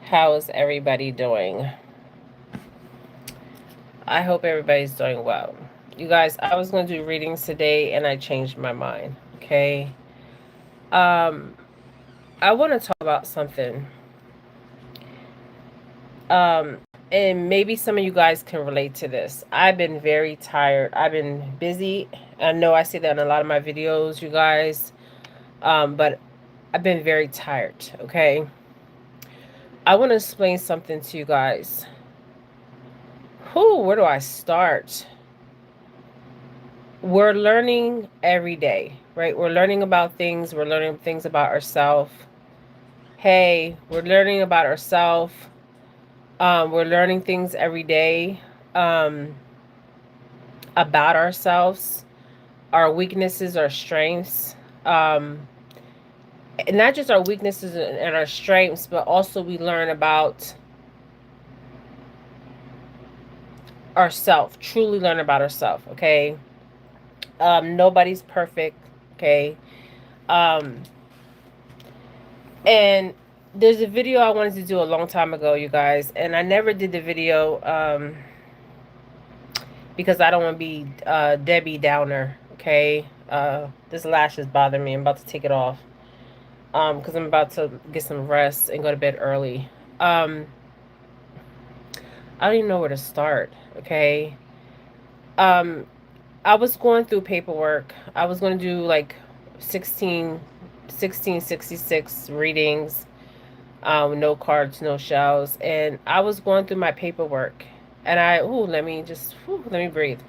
How is everybody doing? I hope everybody's doing well. You guys, I was going to do readings today and I changed my mind. Okay. Um, I want to talk about something. Um, and maybe some of you guys can relate to this. I've been very tired. I've been busy. I know I say that in a lot of my videos, you guys. But I've been very tired. Okay. I want to explain something to you guys. Where do I start? We're learning every day, right? We're learning about things. We're learning things about ourselves. Hey, we're learning about ourselves. We're learning things every day um, about ourselves, our weaknesses, our strengths. And not just our weaknesses and our strengths, but also we learn about ourselves, truly learn about ourselves, okay? Nobody's perfect, okay? Um, And there's a video I wanted to do a long time ago, you guys, and I never did the video because I don't want to be Debbie Downer. Okay, this lash is bothering me. I'm about to take it off because I'm about to get some rest and go to bed early. Um, I don't even know where to start. Okay, um, I was going through paperwork. I was going to do like 1666 readings, no cards, no shells. And I was going through my paperwork, and let me breathe.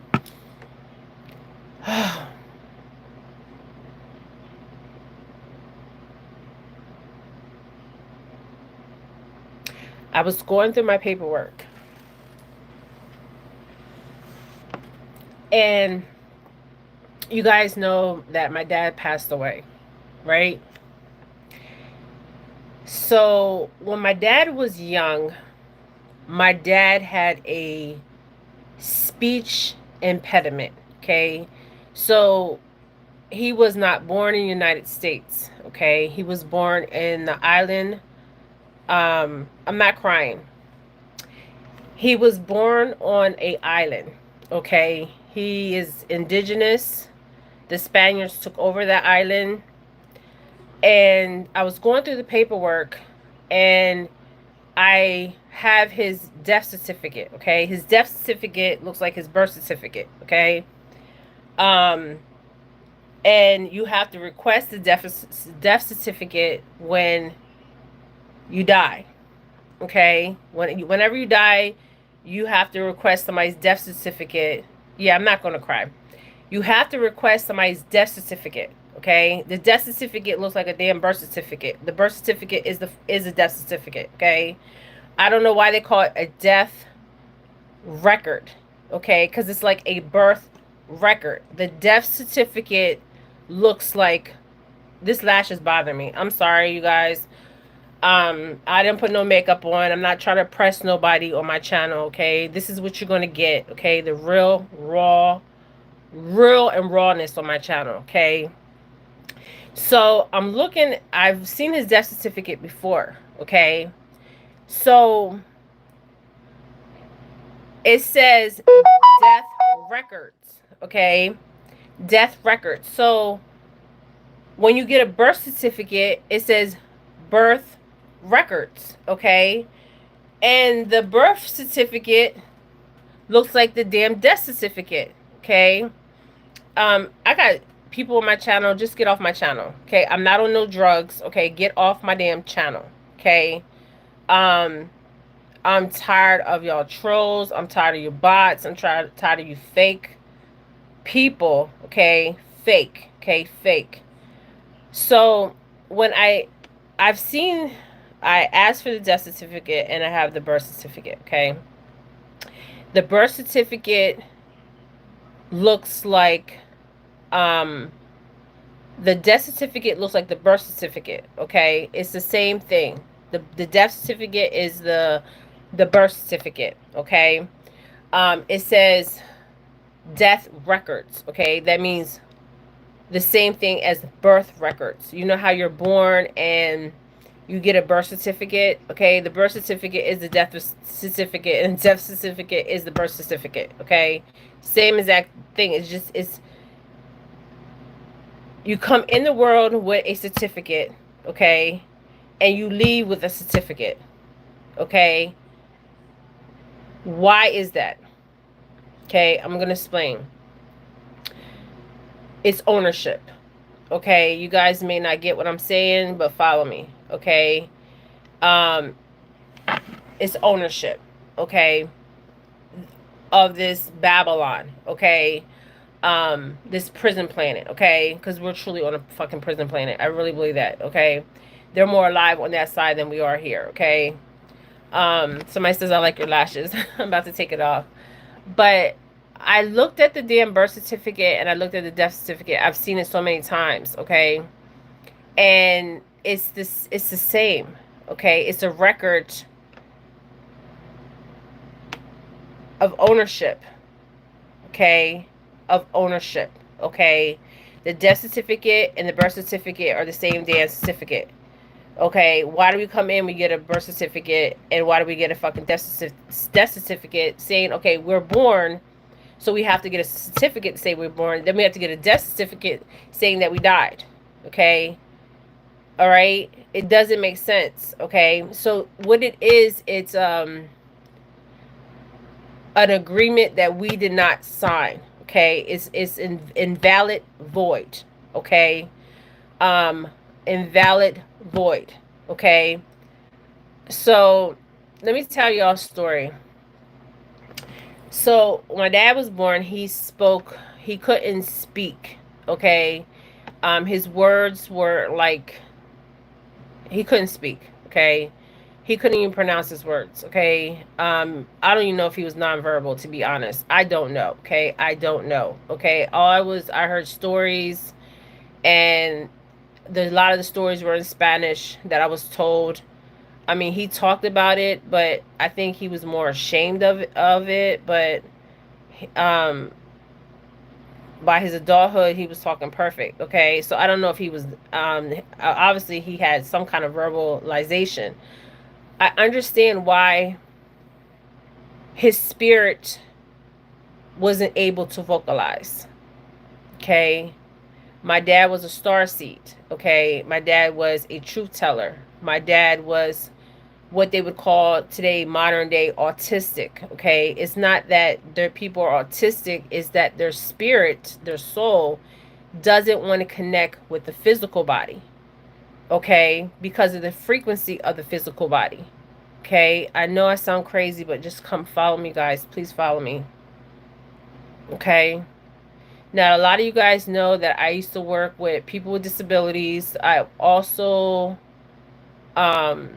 I was going through my paperwork, and you guys know that my dad passed away, right? So when my dad was young, my dad had a speech impediment, okay? So he was not born in the United States, okay? He was born in the island. I'm not crying. He was born on a island, okay? He is indigenous. The Spaniards took over that island. And I was going through the paperwork and I have his death certificate, okay? His death certificate looks like his birth certificate, okay? Um, and you have to request the death certificate when you die, okay? Whenever you die, you have to request somebody's death certificate. Yeah, I'm not going to cry. You have to request somebody's death certificate, okay? The death certificate looks like a damn birth certificate. The birth certificate is a death certificate, okay? I don't know why they call it a death record, okay? Because it's like a birth record. The death certificate looks like, this lash is bothering me. I'm sorry, you guys. I didn't put no makeup on. I'm not trying to press nobody on my channel, okay? This is what you're gonna get, okay? The real and rawness on my channel, okay? So I've seen his death certificate before, okay? So it says death records, okay? Death records. So when you get a birth certificate, it says birth records, okay? And the birth certificate looks like the damn death certificate, okay? I got people on my channel. Just get off my channel, okay? I'm not on no drugs, okay? Get off my damn channel, okay? Um, I'm tired of y'all trolls. I'm tired of you bots. I'm tired of you fake people, okay? Fake, okay? Fake. So when I've seen, I asked for the death certificate and I have the birth certificate, okay? The birth certificate looks like, the death certificate looks like the birth certificate, okay? It's the same thing. The death certificate is the birth certificate, okay? It says death records, okay? That means the same thing as birth records. You know how you're born and You get a birth certificate. Okay, the birth certificate is the death certificate, and death certificate is the birth certificate. Okay, same exact thing. It's you come in the world with a certificate. Okay, and you leave with a certificate. Okay, why is that? Okay, I'm gonna explain. It's ownership. Okay, you guys may not get what I'm saying, but follow me. Okay, um, it's ownership. Okay, of this Babylon. Okay, this prison planet. Okay, because we're truly on a fucking prison planet. I really believe that. Okay, they're more alive on that side than we are here. Okay. Somebody says I like your lashes. I'm about to take it off. But I looked at the damn birth certificate and I looked at the death certificate. I've seen it so many times, okay? And it's the same. Okay? It's a record of ownership. Okay? Of ownership. Okay? The death certificate and the birth certificate are the same damn certificate. Okay, why do we come in, we get a birth certificate, and why do we get a fucking death certificate saying, okay, we're born, so we have to get a certificate to say we're born. Then we have to get a death certificate saying that we died. Okay? All right? It doesn't make sense. Okay? So what it is, it's an agreement that we did not sign. Okay? It's invalid void. Okay? Um invalid void. Okay? So let me tell y'all a story. So when my dad was born, he couldn't speak. Okay. His words were like, he couldn't speak. Okay. He couldn't even pronounce his words. Okay. I don't even know if he was nonverbal, to be honest. I don't know. Okay. I don't know. Okay. I heard stories, and a lot of the stories were in Spanish that I was told. I mean, he talked about it, but I think he was more ashamed of it. But um, by his adulthood, he was talking perfect. Okay, so I don't know if he was. Obviously, he had some kind of verbalization. I understand why his spirit wasn't able to vocalize. Okay, my dad was a starseed. Okay, my dad was a truth teller. My dad was what they would call today modern day autistic. Okay, it's not that their people are autistic, it's that their spirit, their soul, doesn't want to connect with the physical body. Okay, because of the frequency of the physical body. Okay, I know I sound crazy, but just come follow me, guys. Please follow me. Okay. Now, a lot of you guys know that I used to work with people with disabilities. I also um,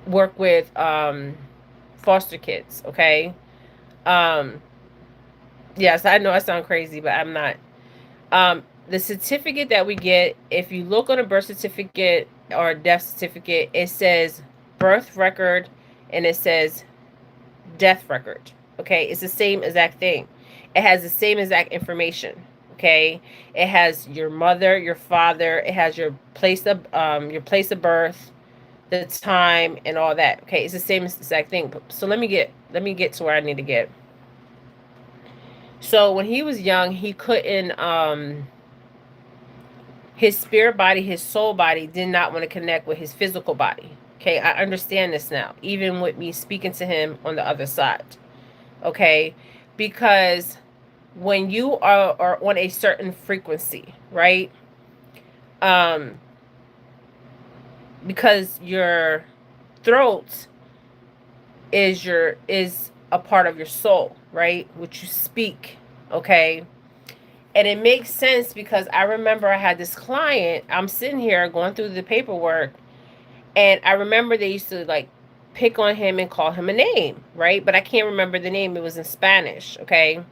work with foster kids. Okay. Um, yes, I know I sound crazy, but I'm not. The certificate that we get, if you look on a birth certificate or a death certificate, it says birth record and it says death record. Okay, it's the same exact thing. It has the same exact information. Okay, it has your mother, your father. It has your place of birth, the time, and all that. Okay, it's the same exact thing. So let me get to where I need to get. So when he was young, he couldn't his spirit body, his soul body did not want to connect with his physical body. Okay, I understand this now, even with me speaking to him on the other side. Okay, because when you are on a certain frequency, right? Um, because your throat is a part of your soul, right? Which you speak, okay? And it makes sense because I remember I had this client, I'm sitting here going through the paperwork, and I remember they used to like pick on him and call him a name, right? But I can't remember the name. It was in Spanish, okay?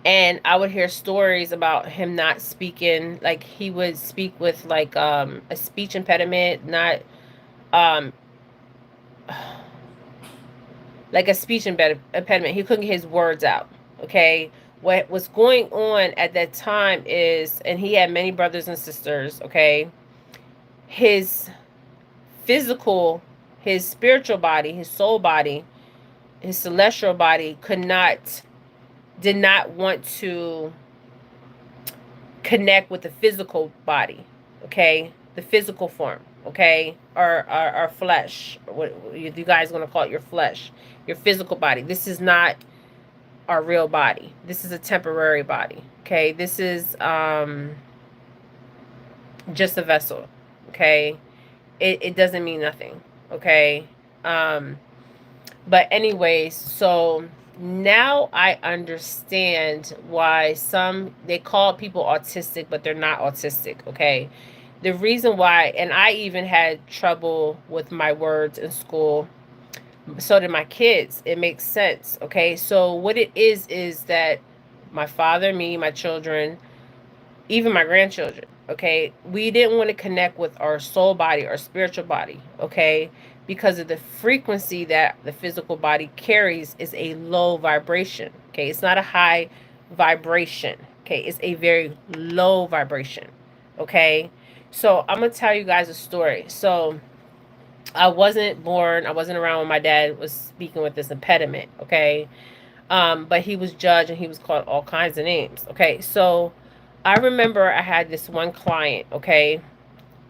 And I would hear stories about him not speaking, like he would speak with like a speech impediment, not um like a speech impediment. He couldn't get his words out. Okay. What was going on at that time is, and he had many brothers and sisters. Okay. his physical, his spiritual body, his soul body, his celestial body did not want to connect with the physical body, okay? The physical form, okay? Our flesh. What you guys going to call it, your flesh, your physical body. This is not our real body. This is a temporary body, okay? This is just a vessel, okay? It doesn't mean nothing, okay? But anyways, so now I understand why they call people autistic, but they're not autistic, okay? The reason why, and I even had trouble with my words in school, so did my kids. It makes sense, okay? So what it is that my father, me, my children, even my grandchildren, okay, we didn't want to connect with our soul body, our spiritual body, okay, because of the frequency that the physical body carries is a low vibration, okay? It's not a high vibration, okay? It's a very low vibration, okay? So I'm gonna tell you guys a story. So I wasn't around when my dad was speaking with this impediment, okay? But he was judged and he was called all kinds of names, okay? So I remember I had this one client, okay?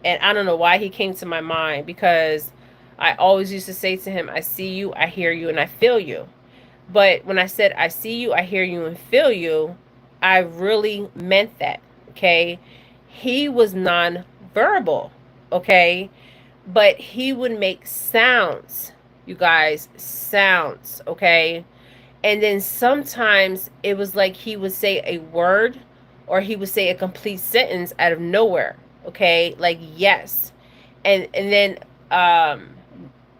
And I don't know why he came to my mind, because I always used to say to him, I see you, I hear you, and I feel you. But when I said, I see you, I hear you, and feel you, I really meant that, okay? He was non-verbal, okay? But he would make sounds, you guys, sounds, okay? And then sometimes it was like he would say a word or he would say a complete sentence out of nowhere, okay? Like yes. And then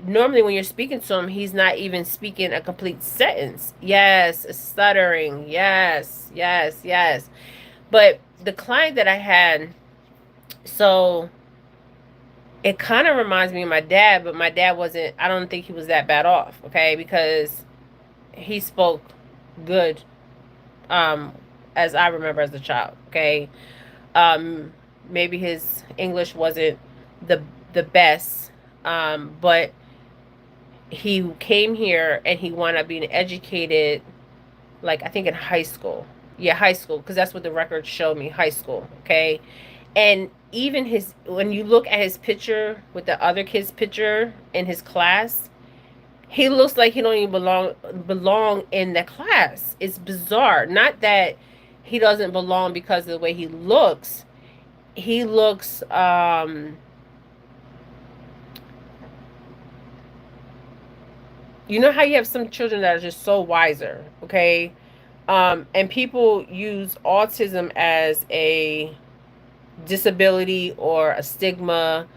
normally when you're speaking to him, he's not even speaking a complete sentence. Yes, stuttering. Yes, yes, yes. But the client that I had, so it kind of reminds me of my dad, but my dad wasn't, I don't think he was that bad off, okay? Because he spoke good, as I remember as a child, okay? Maybe his English wasn't the best, but he came here and he wound up being educated, like I think in high school. Yeah, high school, because that's what the records showed me, high school, okay? And even when you look at his picture with the other kid's picture in his class, he looks like he don't even belong in the class. It's bizarre. Not that he doesn't belong because of the way he looks. He looks you know how you have some children that are just so wiser, okay? And people use autism as a disability or a stigma,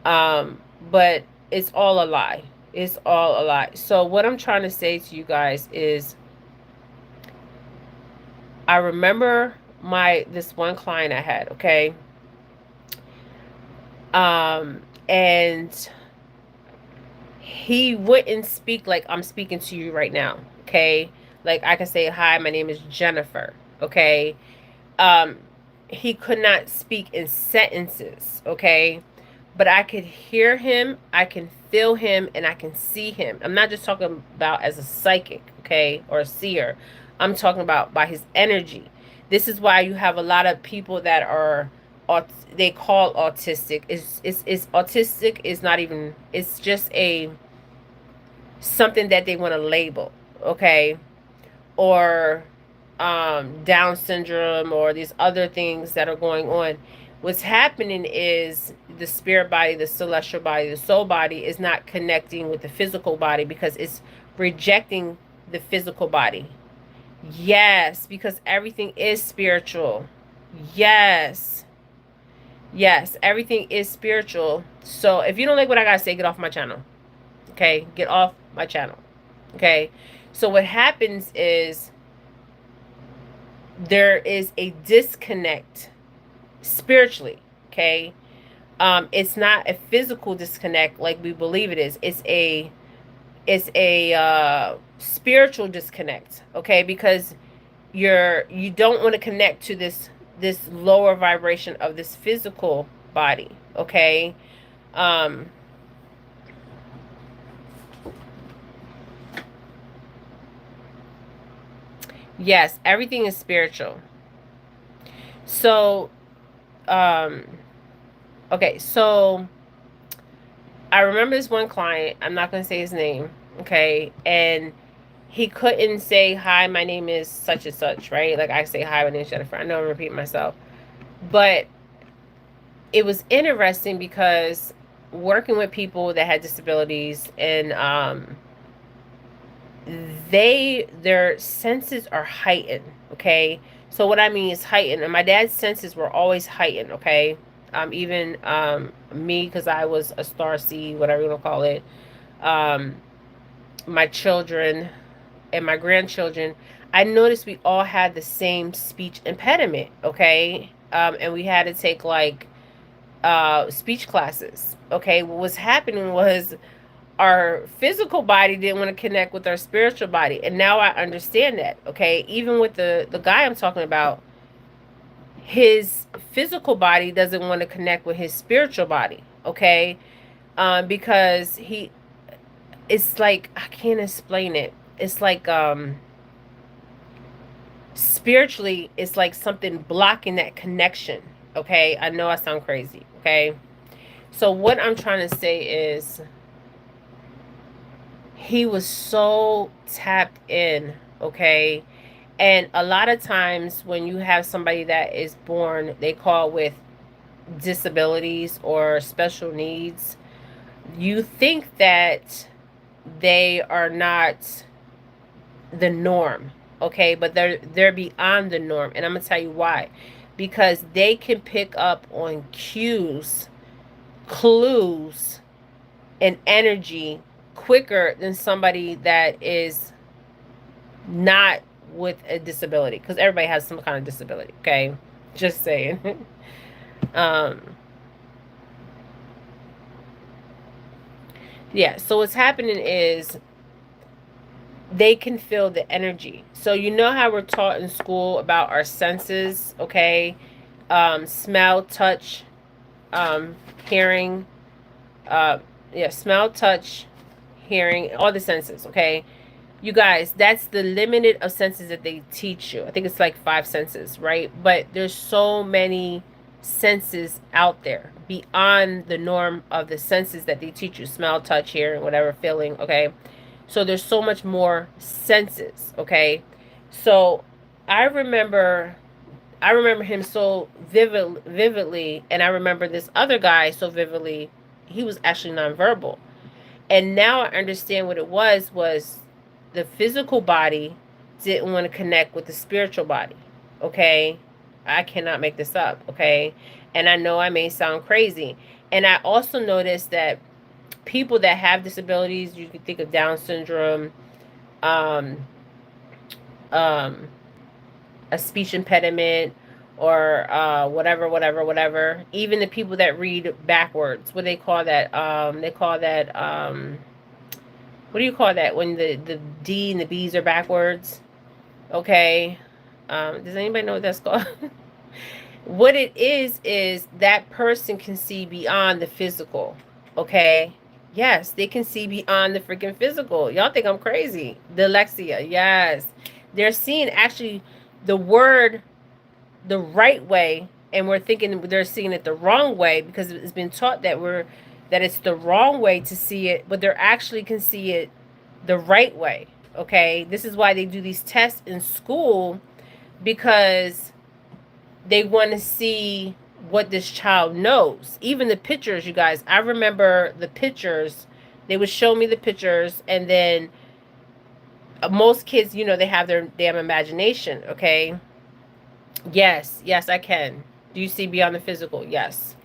but it's all a lie. It's all a lie. So what I'm trying to say to you guys is, I remember this one client I had, okay? And he wouldn't speak like I'm speaking to you right now, okay? Like I can say, hi, my name is Jennifer, okay? He could not speak in sentences, okay? But I could hear him, I can feel him, and I can see him. I'm not just talking about as a psychic, okay, or a seer. I'm talking about by his energy. This is why you have a lot of people that are they call autistic. It's autistic is not even, it's just a something that they want to label, okay? Or Down syndrome or these other things that are going on. What's happening is the spirit body, the celestial body, the soul body is not connecting with the physical body because it's rejecting the physical body. Yes, because everything is spiritual. Yes. Yes, everything is spiritual. So if you don't like what I gotta say, get off my channel. Okay? Get off my channel. Okay? So what happens is there is a disconnect spiritually, okay? It's not a physical disconnect like we believe it is. It's a spiritual disconnect, okay? Because you don't want to connect to this lower vibration of this physical body, Okay. Um, yes, everything is spiritual. So, um, okay, so I remember this one client, I'm not going to say his name, okay, and he couldn't say, hi, my name is such and such, right? Like I say, hi, my name is Jennifer. I know I'm repeating myself. But it was interesting because working with people that had disabilities and their senses are heightened, okay? So what I mean is heightened, and my dad's senses were always heightened, okay? Even me, because I was a star seed, whatever you want to call it. Um, my children and my grandchildren, I noticed we all had the same speech impediment, okay? And we had to take like speech classes, okay? What was happening was our physical body didn't want to connect with our spiritual body, and now I understand that, okay? Even with the guy I'm talking about, his physical body doesn't want to connect with his spiritual body, okay? Because it's like, I can't explain it. It's like spiritually, it's like something blocking that connection, okay? I know I sound crazy, okay? So what I'm trying to say is he was so tapped in, okay? And a lot of times when you have somebody that is born, they call with disabilities or special needs, you think that they are not the norm, okay? But they're beyond the norm, and I'm gonna tell you why. Because they can pick up on cues, clues, and energy quicker than somebody that is not with a disability, because everybody has some kind of disability, okay? Just saying. um yeah, so what's happening is they can feel the energy. So you know how we're taught in school about our senses, okay? Smell, touch, hearing, uh yeah, smell, touch, hearing, all the senses, okay? You guys, that's the limited of senses that they teach you. I think it's like 5 senses, right? But there's so many senses out there beyond the norm of the senses that they teach you: smell, touch, hearing, whatever, feeling, okay? So there's so much more senses, okay? So I remember I remember him so vividly, and I remember this other guy so vividly. He was actually nonverbal. And now I understand what it was the physical body didn't want to connect with the spiritual body. Okay? I cannot make this up, okay? And I know I may sound crazy. And I also noticed that people that have disabilities, you can think of Down syndrome, um, um, a speech impediment, or whatever. Even the people that read backwards, what they call that? They call that what do you call that when the D and the B's are backwards? Okay. Does anybody know what that's called? What it is that person can see beyond the physical. Okay. Yes, they can see beyond the freaking physical. Y'all think I'm crazy. Dyslexia. Yes. They're seeing actually the word the right way, and we're thinking they're seeing it the wrong way because it's been taught that it's the wrong way to see it, but they actually can see it the right way. Okay, this is why they do these tests in school, because they want to see what this child knows. Even the pictures, you guys, I remember the pictures. They would show me the pictures, and then most kids, they have their damn imagination. Okay. Yes, I can. Do you see beyond the physical? Yes.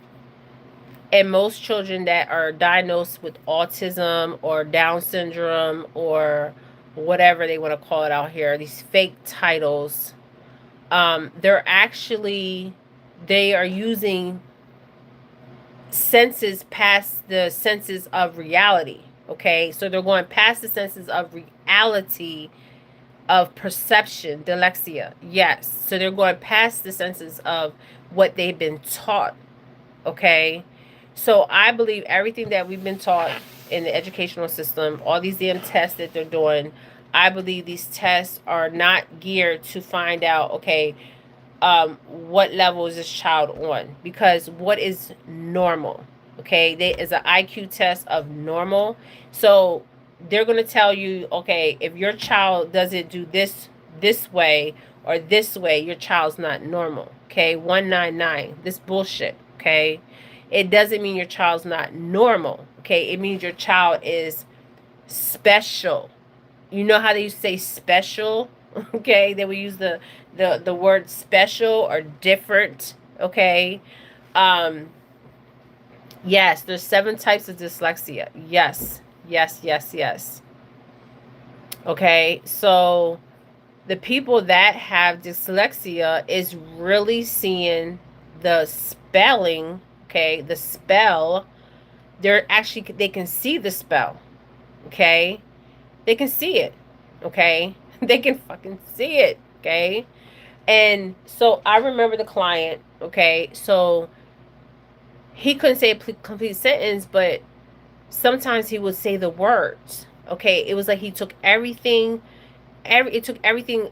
And most children that are diagnosed with autism or Down syndrome or whatever they want to call it out here, these fake titles, they're actually, they are using senses past the senses of reality. Okay, so they're going past the senses of reality, of perception, dyslexia. Yes, so they're going past the senses of what they've been taught. Okay, So I believe everything that we've been taught in the educational system, all these damn tests that they're doing, I believe these tests are not geared to find out, okay, what level is this child on? Because what is normal? Okay, there is an IQ test of normal. So they're going to tell you, okay, if your child doesn't do this way or this way, your child's not normal. Okay, 199. This bullshit. Okay, it doesn't mean your child's not normal. Okay, it means your child is special. You know how they used to say special? Okay, they would use the word special or different. Okay. um yes, there's 7 types of dyslexia. Yes, yes, yes, yes. Okay, so the people that have dyslexia is really seeing the spelling. Okay, the spell. They're actually, they can see the spell. Okay, they can see it. Okay, they can fucking see it. Okay. And so I remember the client. Okay, so he couldn't say a complete sentence, but sometimes he would say the words. Okay, it was like he took everything, it took everything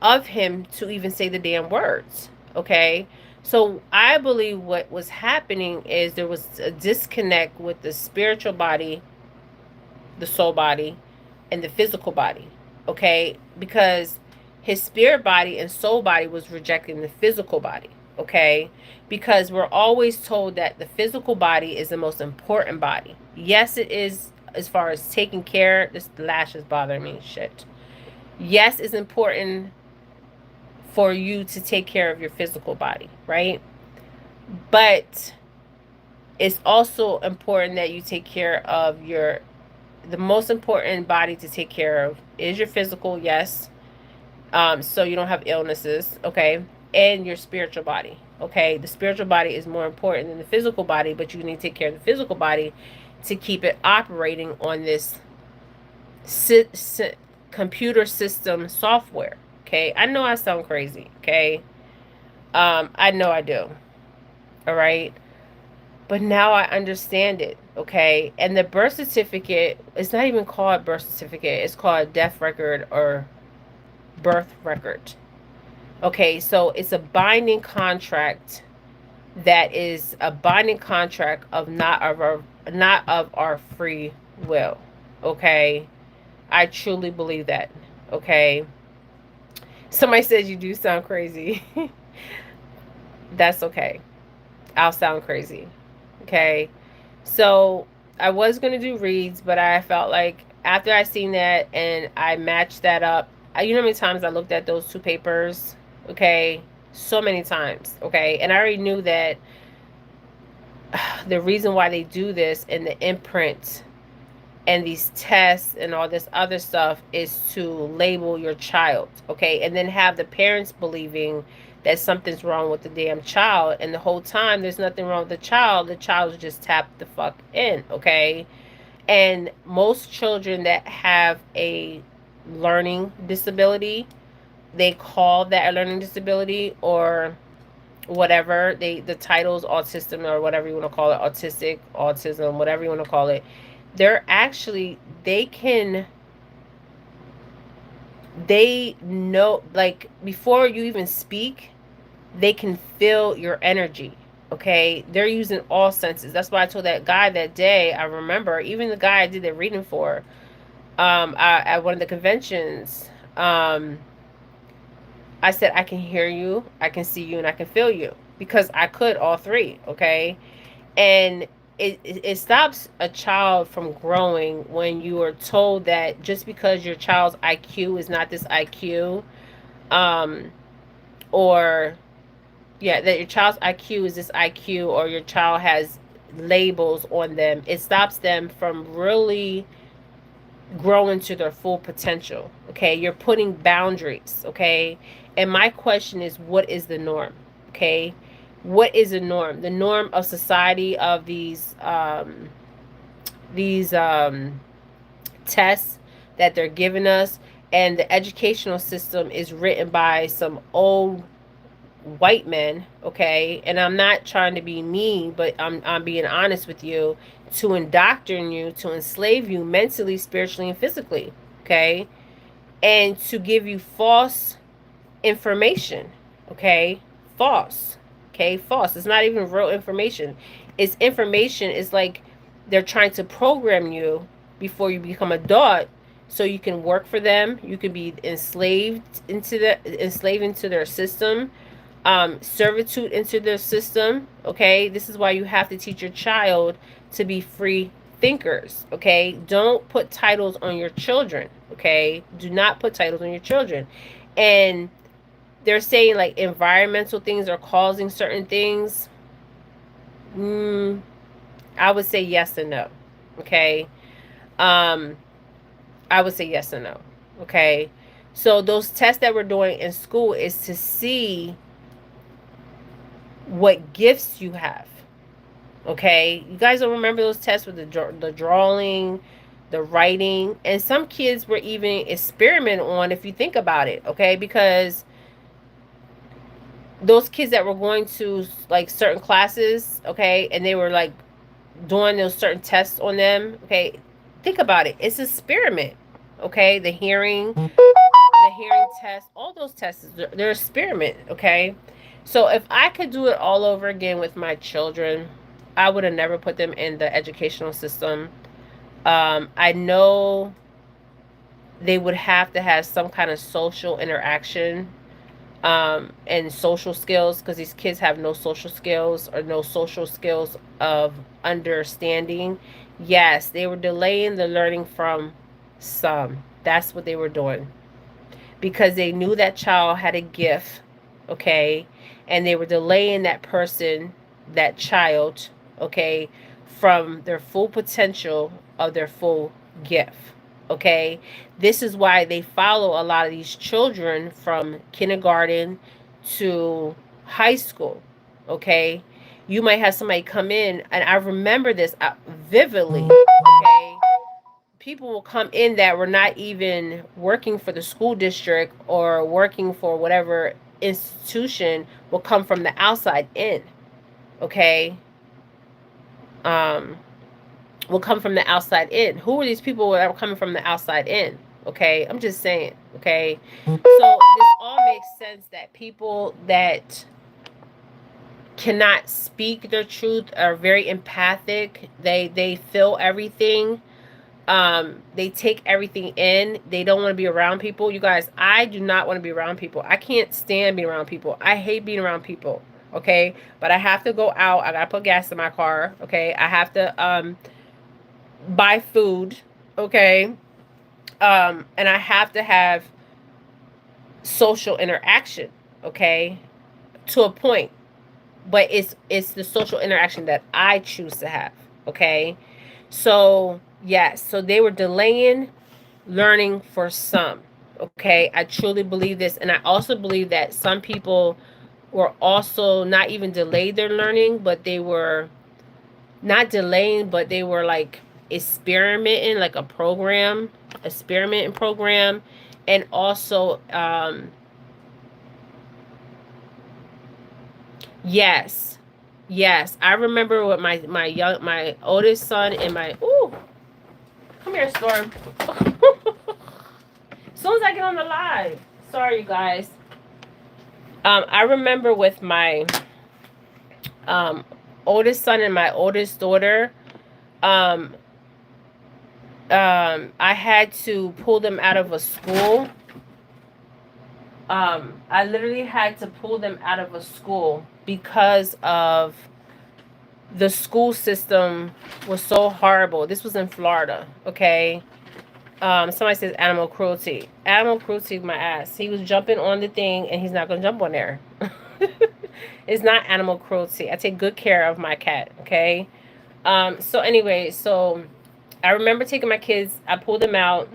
of him to even say the damn words. Okay, so I believe what was happening is there was a disconnect with the spiritual body, the soul body, and the physical body. Okay, because his spirit body and soul body was rejecting the physical body. Okay, because we're always told that the physical body is the most important body. Yes, it is, as far as taking care. This lash is bothering me. Shit. Yes, it's important for you to take care of your physical body, right? But it's also important that you take care of your, the most important body to take care of is your physical, yes. So you don't have illnesses, okay, and your spiritual body. Okay, the spiritual body is more important than the physical body, but you need to take care of the physical body to keep it operating on this computer system software. Okay, I know I sound crazy. Okay, I know I do. All right, but now I understand it. Okay, and the birth certificate, it's not even called birth certificate. It's called death record or birth record. Okay, so it's a binding contract, that is a binding contract of not of our free will. Okay, I truly believe that. Okay, somebody says you do sound crazy. That's okay. I'll sound crazy. Okay, so I was gonna do reads, but I felt like after I seen that and I matched that up, you know how many times I looked at those 2 papers. Okay, so many times. Okay, and I already knew that the reason why they do this and the imprint and these tests and all this other stuff is to label your child. Okay, and then have the parents believing that something's wrong with the damn child, and the whole time there's nothing wrong with the child's just tapped the fuck in. Okay, and most children that have a learning disability, they call that a learning disability, or whatever, the titles autism or whatever you want to call it, autistic, autism, whatever you want to call it. They're actually, they know, like, before you even speak, they can feel your energy. Okay, they're using all senses. That's why I told that guy that day, I remember, even the guy I did the reading for, at one of the conventions, I said, I can hear you, I can see you, and I can feel you, because I could all 3. Okay, and it stops a child from growing when you are told that just because your child's IQ is not this IQ, um, or yeah, that your child's IQ is this IQ, or your child has labels on them. It stops them from really growing to their full potential. Okay, you're putting boundaries. Okay, and my question is, what is the norm? Okay, what is the norm? The norm of society, of these tests that they're giving us, and the educational system is written by some old white men, okay, and I'm not trying to be mean, but I'm being honest with you, to indoctrinate you, to enslave you mentally, spiritually, and physically, okay, and to give you false information, okay, false, okay, false. It's not even real information. It's information. It's like they're trying to program you before you become adult, so you can work for them. You can be enslaved into their system, servitude into their system. Okay, this is why you have to teach your child to be free thinkers. Okay, don't put titles on your children. Okay, do not put titles on your children. And they're saying like environmental things are causing certain things. mm, I would say yes and no. Okay, um I would say yes and no. Okay, so those tests that we're doing in school is to see what gifts you have. Okay, you guys don't remember those tests with the drawing, the writing, and some kids were even experimented on, if you think about it. Okay, because those kids that were going to like certain classes, okay, and they were like doing those certain tests on them, okay, think about it. It's an experiment. Okay, the hearing test, all those tests, they're experiment. Okay, so if I could do it all over again with my children, I would have never put them in the educational system. I know they would have to have some kind of social interaction, and social skills, because these kids have no social skills, or no social skills of understanding. Yes, they were delaying the learning from some. That's what they were doing, because they knew that child had a gift, okay, and they were delaying that person, that child, okay, from their full potential of their full gift. Okay, this is why they follow a lot of these children from kindergarten to high school. Okay, you might have somebody come in, and I remember this vividly. Okay, people will come in that were not even working for the school district or working for whatever institution, will come from the outside in. Okay, um will come from the outside in. Who are these people that are coming from the outside in? Okay, I'm just saying. Okay, so this all makes sense, that people that cannot speak their truth are very empathic. They feel everything. They take everything in. They don't want to be around people. You guys, I do not want to be around people. I can't stand being around people. I hate being around people. Okay, but I have to go out. I gotta put gas in my car. Okay, I have to buy food. Okay, and I have to have social interaction. Okay, to a point, but it's the social interaction that I choose to have. Okay, so yes, so they were delaying learning for some. Okay, I truly believe this, and I also believe that some people were also not even delayed their learning, but they were not delaying, but they were like experimenting, like a program, experimenting program, and also yes, yes, I remember with my oldest son and my ooh, come here, Storm. As soon as I get on the live, sorry you guys. I remember with my um oldest son and my oldest daughter, um I had to pull them out of a school. I literally had to pull them out of a school because of the school system was so horrible. This was in Florida, okay? Somebody says animal cruelty. Animal cruelty, my ass. He was jumping on the thing, and he's not gonna jump on there. It's not animal cruelty. I take good care of my cat, okay? So anyway, so I remember taking my kids. I pulled them out.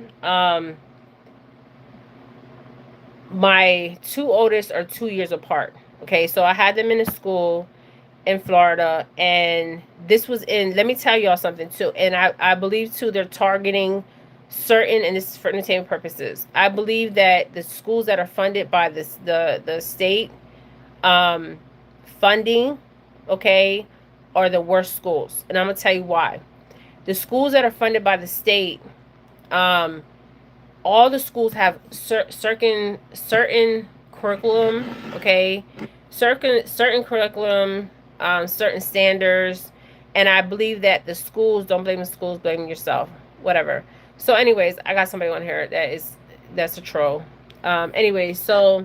My two oldest are 2 years apart. Okay, so I had them in a school in Florida, and this was in. Let me tell y'all something too. And I believe too they're targeting certain, and this is for entertainment purposes. I believe that the schools that are funded by the state, um, funding, okay, are the worst schools. And I'm going to tell you why. The schools that are funded by the state, um, all the schools have certain curriculum, okay, certain curriculum, certain standards, and I believe that the schools, don't blame the schools, blame yourself, whatever. So, anyways, I got somebody on here that's a troll. Anyways, so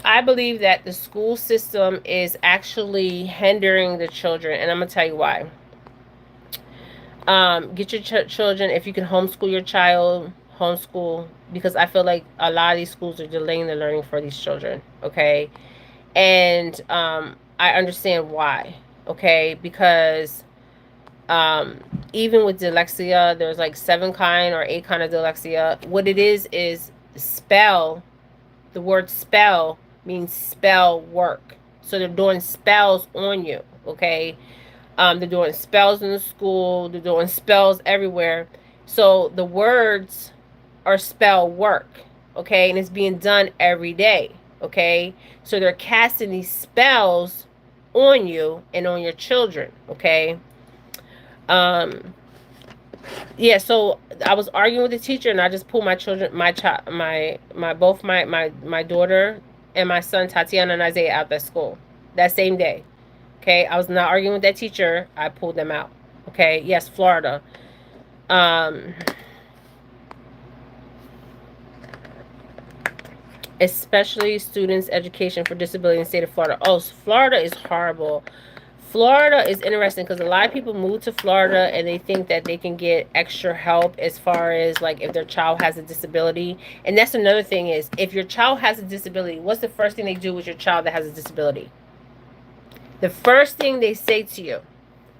I believe that the school system is actually hindering the children, and I'm gonna tell you why. Get your children, if you can homeschool your child, homeschool, because I feel like a lot of these schools are delaying the learning for these children, okay? And I understand why, okay? Because um, even with dyslexia, there's like 7 kind or 8 kind of dyslexia. What it is spell, the word spell means spell work. So they're doing spells on you, okay? They're doing spells in the school. They're doing spells everywhere. So the words are spell work, okay? And it's being done every day, okay? So they're casting these spells on you and on your children, okay? Um, yeah, so I was arguing with the teacher, and I just pulled my children, my child, my both my daughter and my son Tatiana and Isaiah out that school that same day. Okay, I was not arguing with that teacher. I pulled them out. Okay, yes, Florida. Um, Especially students' education for disability in the state of Florida. Oh, Florida is horrible. Florida is interesting because a lot of people move to Florida and they think that they can get extra help as far as like if their child has a disability. And that's another thing is if your child has a disability, what's the first thing they do with your child that has a disability? The first thing they say to you,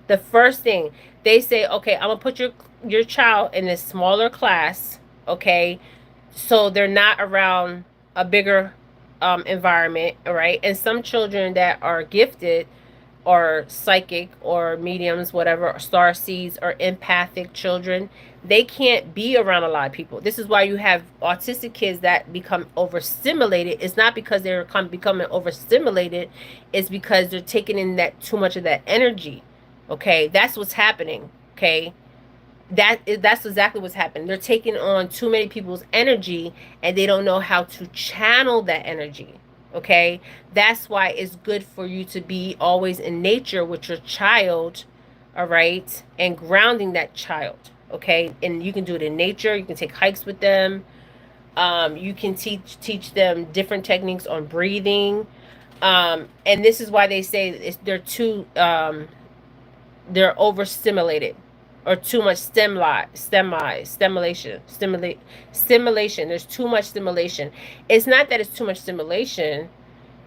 the first thing they say, okay, I'm gonna put your child in this smaller class, okay, so they're not around a bigger environment, all right? And some children that are gifted or psychic or mediums, whatever, or star seeds or empathic children, they can't be around a lot of people. This is why you have autistic kids that become overstimulated. It's not because they're becoming overstimulated, it's because they're taking in that too much of that energy. Okay, that's what's happening. Okay, that's exactly what's happening. They're taking on too many people's energy and they don't know how to channel that energy. Okay, that's why it's good for you to be always in nature with your child, all right, and grounding that child. Okay, and you can do it in nature. You can take hikes with them. You can teach them different techniques on breathing. And this is why they say they're too they're overstimulated or too much stimulation. There's too much stimulation. It's not that it's too much stimulation.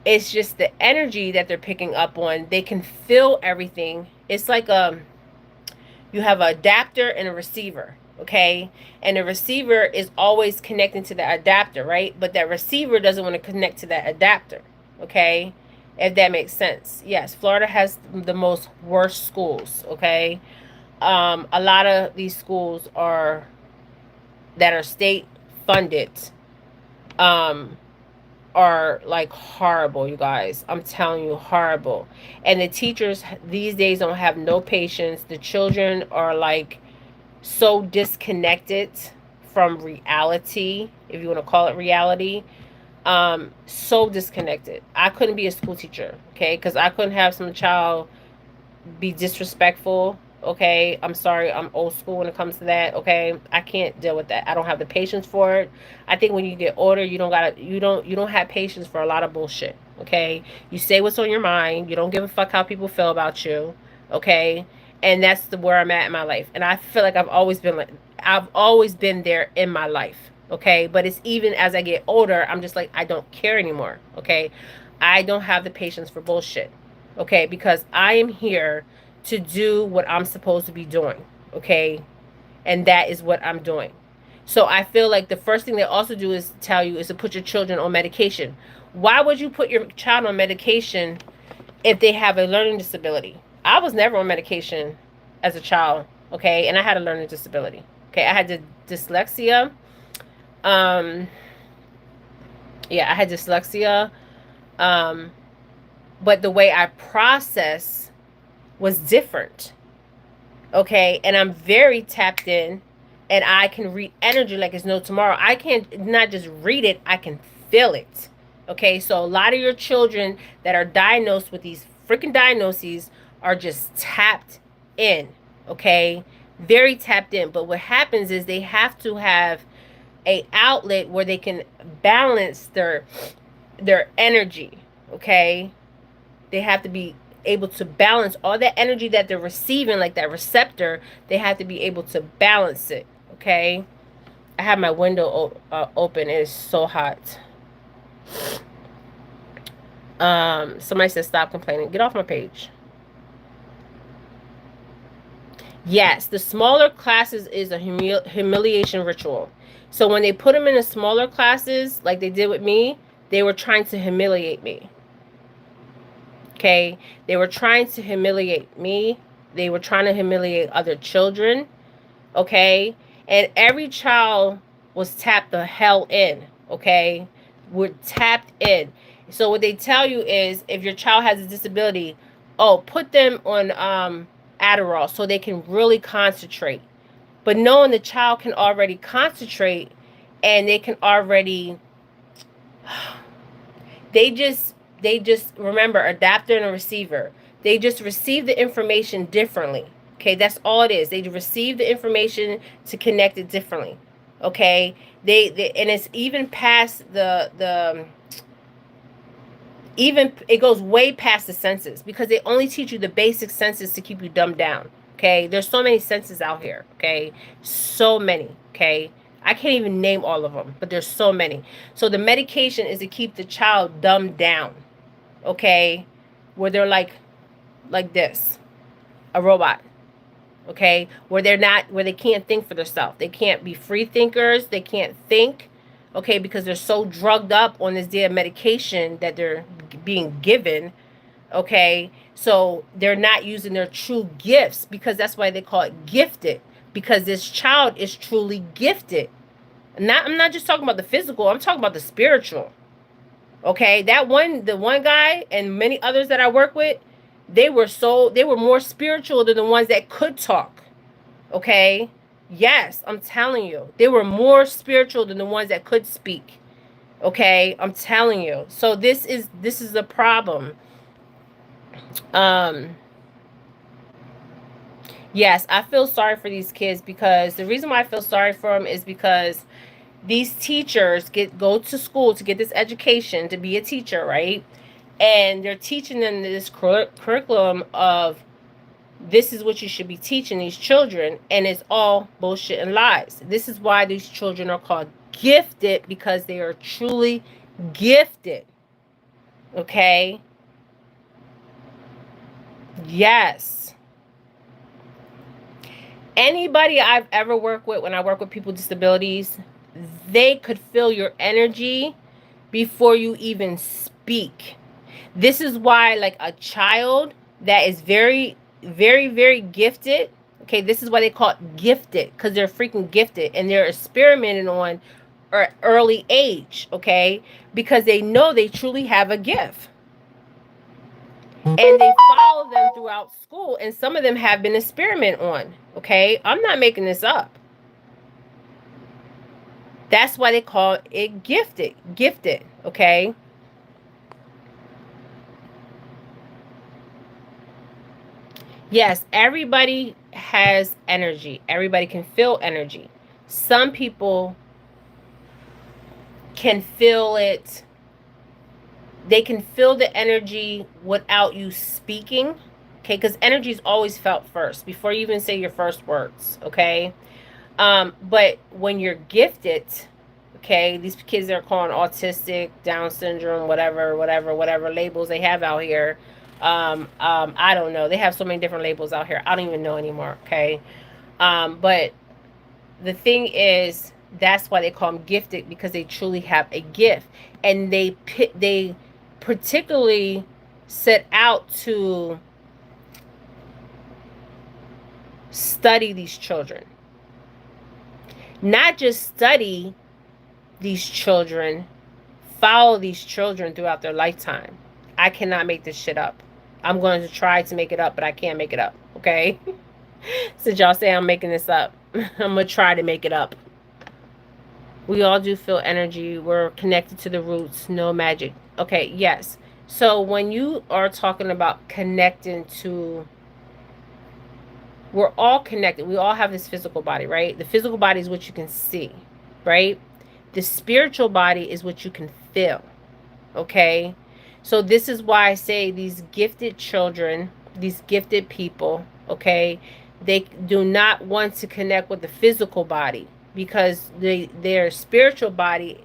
It's just the energy that they're picking up on. They can feel everything. It's like you have an adapter and a receiver, okay? And the receiver is always connecting to the adapter, right? But that receiver doesn't want to connect to that adapter, okay? If that makes sense. Yes, Florida has the most worst schools, okay? A lot of these schools that are state funded are like horrible, you guys. I'm telling you, horrible. And the teachers these days don't have no patience. The children are like so disconnected from reality, if you want to call it reality. So disconnected. I couldn't be a school teacher, okay? Because I couldn't have some child be disrespectful. Okay, I'm sorry, I'm old school when it comes to that. Okay, I can't deal with that. I don't have the patience for it. I think when you get older, you don't have patience for a lot of bullshit. Okay, you say what's on your mind. You don't give a fuck how people feel about you. Okay, and that's where I'm at in my life. And I feel like I've always been there in my life. Okay, but it's even as I get older, I'm just like I don't care anymore. Okay, I don't have the patience for bullshit. Okay, because I am here to do what I'm supposed to be doing, okay? And that is what I'm doing. So I feel like the first thing they also do is tell you is to put your children on medication. Why would you put your child on medication if they have a learning disability? I was never on medication as a child, okay? And I had a learning disability, okay? I had dyslexia. Yeah, I had dyslexia. But the way I process was different. Okay, and I'm very tapped in, and I can read energy like it's no tomorrow. I can't not just read it, I can feel it. Okay, so a lot of your children that are diagnosed with these freaking diagnoses are just tapped in. Okay, very tapped in. But what happens is they have to have a outlet where they can balance their energy. Okay, they have to be able to balance all that energy that they're receiving, like that receptor. They have to be able to balance it. Okay, I have my window open. It is so hot. Somebody said stop complaining. Get off my page. Yes, the smaller classes is a humiliation ritual. So when they put them in the smaller classes, like they did with me, they were trying to humiliate me. Okay, they were trying to humiliate me. They were trying to humiliate other children. Okay, and every child was tapped the hell in. Okay, we're tapped in. So what they tell you is, if your child has a disability, oh, put them on Adderall so they can really concentrate. But knowing the child can already concentrate, and they can already they just remember, adapter and a receiver. They just receive the information differently. Okay, that's all it is. They receive the information to connect it differently. Okay, they and it's even past the even it goes way past the senses, because they only teach you the basic senses to keep you dumbed down. Okay, there's so many senses out here. Okay, so many. Okay, I can't even name all of them, but there's so many. So the medication is to keep the child dumbed down. Okay, where they're like this, a robot. Okay, where they can't think for themselves. They can't be free thinkers. They can't think. Okay, because they're so drugged up on this damn medication that they're being given. Okay, so they're not using their true gifts, because that's why they call it gifted, because this child is truly gifted. I'm not just talking about the physical, I'm talking about the spiritual. Okay, the one guy and many others that I work with, they were more spiritual than the ones that could talk. Okay, yes, I'm telling you, they were more spiritual than the ones that could speak. Okay, I'm telling you. So this is a problem. Yes, I feel sorry for these kids, because the reason why I feel sorry for them is because these teachers go to school to get this education to be a teacher, right? And they're teaching them this curriculum of, this is what you should be teaching these children, and it's all bullshit and lies. This is why these children are called gifted, because they are truly gifted. Okay? Yes. Anybody I've ever worked with, when I work with people with disabilities, they could feel your energy before you even speak. This is why, like, a child that is very, very, very gifted, okay, this is why they call it gifted, because they're freaking gifted, and they're experimenting on early age, okay, because they know they truly have a gift. And they follow them throughout school, and some of them have been experimented on. Okay, I'm not making this up. That's why they call it gifted. Okay. Yes, everybody has energy. Everybody can feel energy. Some people can feel it. They can feel the energy without you speaking. Okay, because energy is always felt first before you even say your first words. Okay. But when you're gifted, okay, these kids they're calling autistic, Down syndrome, whatever labels they have out here. I don't know. They have so many different labels out here. I don't even know anymore. Okay. But the thing is, that's why they call them gifted, because they truly have a gift, and they particularly set out to study these children. Not just study these children follow these children throughout their lifetime. I cannot make this shit up. I'm going to try to make it up, but I can't make it up, okay? Since y'all say I'm making this up, I'm going to try to make it up. We all do feel energy. We're connected to the roots. No magic. Okay, yes. So when you are talking about connecting to, we're all connected. We all have this physical body, right? The physical body is what you can see, right? The spiritual body is what you can feel, okay? So this is why I say these gifted children, these gifted people, okay, they do not want to connect with the physical body because their spiritual body,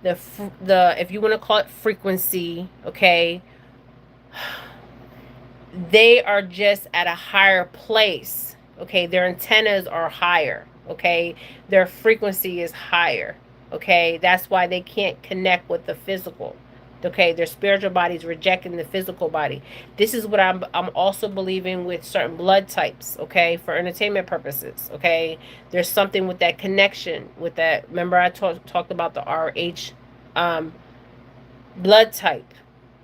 the if you want to call it frequency, okay, they are just at a higher place, okay? Their antennas are higher, okay? Their frequency is higher, okay? That's why they can't connect with the physical, okay? Their spiritual body is rejecting the physical body. This is what I'm also believing with certain blood types, okay? For entertainment purposes, okay? There's something with that connection, with that. Remember I talked about the RH blood type,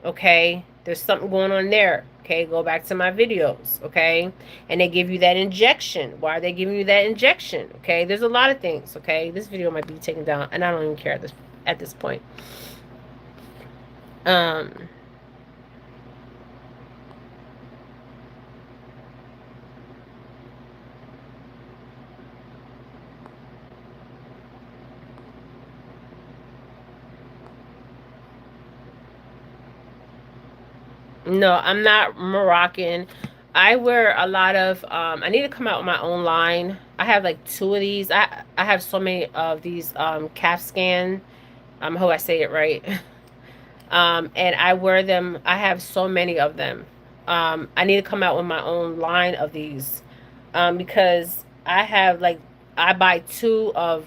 okay? There's something going on there. Okay, go back to my videos, okay? And they give you that injection. Why are they giving you that injection? Okay, there's a lot of things, okay? This video might be taken down, and I don't even care at this point. No, I'm not Moroccan. I wear a lot of I need to come out with my own line. I have like 2 of these. I have so many of these calf scan. I hope I say it right. And I wear them. I have so many of them. I need to come out with my own line of these. Because I have like, I buy 2 of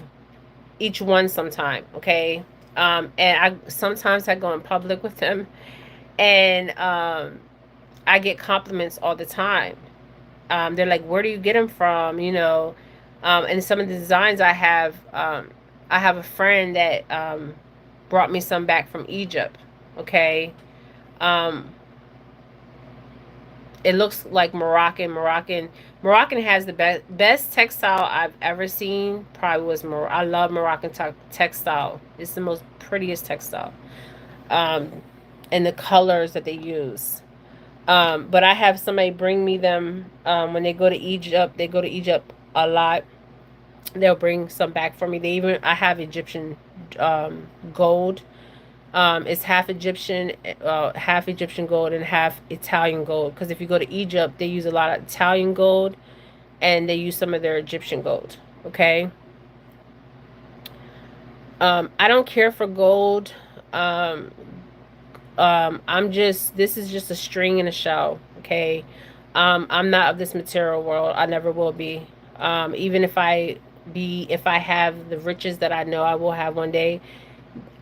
each one sometime, okay? And sometimes I go in public with them, and I get compliments all the time. They're like, where do you get them from? You know, and some of the designs I have a friend that brought me some back from Egypt. Okay, it looks like Moroccan. Moroccan has the best textile I've ever seen. Probably was I love Moroccan textile. It's the most prettiest textile. And the colors that they use. But I have somebody bring me them when they go to Egypt. They go to Egypt a lot. They'll bring some back for me. I have Egyptian gold. It's half Egyptian gold and half Italian gold. Because if you go to Egypt, they use a lot of Italian gold, and they use some of their Egyptian gold. Okay. I don't care for gold. This is just a string and a shell, okay? I'm not of this material world. I never will be. Even if I have the riches that I know I will have one day,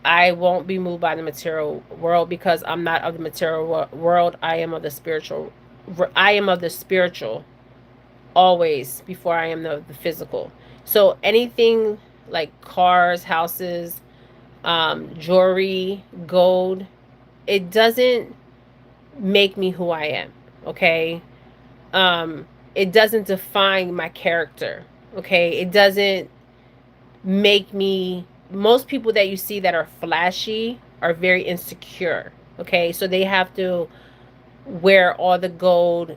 I won't be moved by the material world because I'm not of the material world. I am of the spiritual. I am of the spiritual always before I am the physical. So anything like cars, houses, jewelry, gold, it doesn't make me who I am, okay? It doesn't define my character, okay? It doesn't make me, most people that you see that are flashy are very insecure, okay? So they have to wear all the gold,